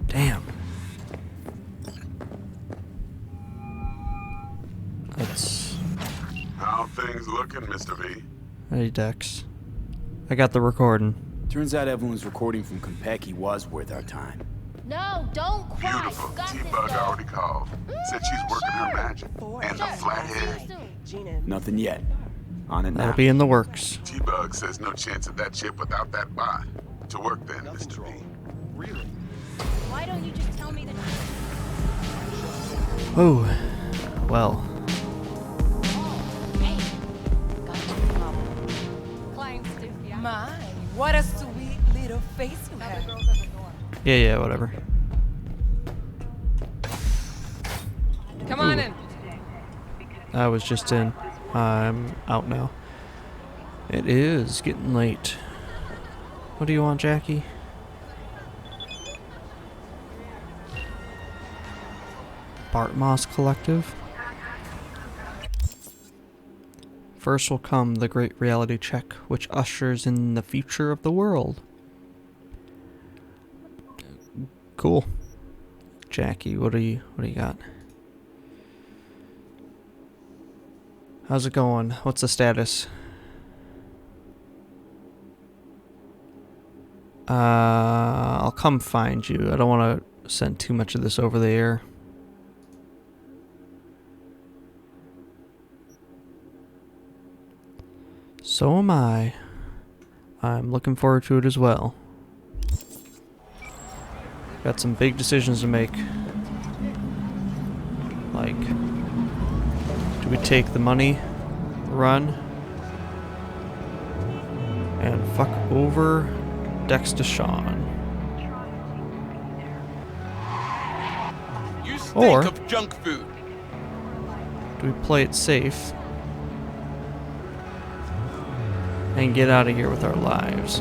Damn. That's... How things looking, Mr. V? Hey, Dex. I got the recording. Turns out Evelyn's recording from Konpeki was worth our time. No, don't cry. Beautiful. T-Bug already called. Said she's working her magic. And the flathead. Nothing yet. On it now. That'll be in the works. T-Bug says no chance of that chip without that bot. To work then, Mr. V. Really? Why don't you just tell me the Oh, well. My, what a sweet little face you have. Yeah, whatever. Come on in. I was just in. I'm out now. It is getting late. What do you want, Jackie? Bart Moss Collective. First will come the great reality check, which ushers in the future of the world. Cool. Jackie, what do you got? How's it going? What's the status? I'll come find you. I don't want to send too much of this over the air. So am I. I'm looking forward to it as well. Got some big decisions to make. Like, do we take the money, run, and fuck over Dex Deshawn? You stink Or of junk food. do we play it safe and get out of here with our lives?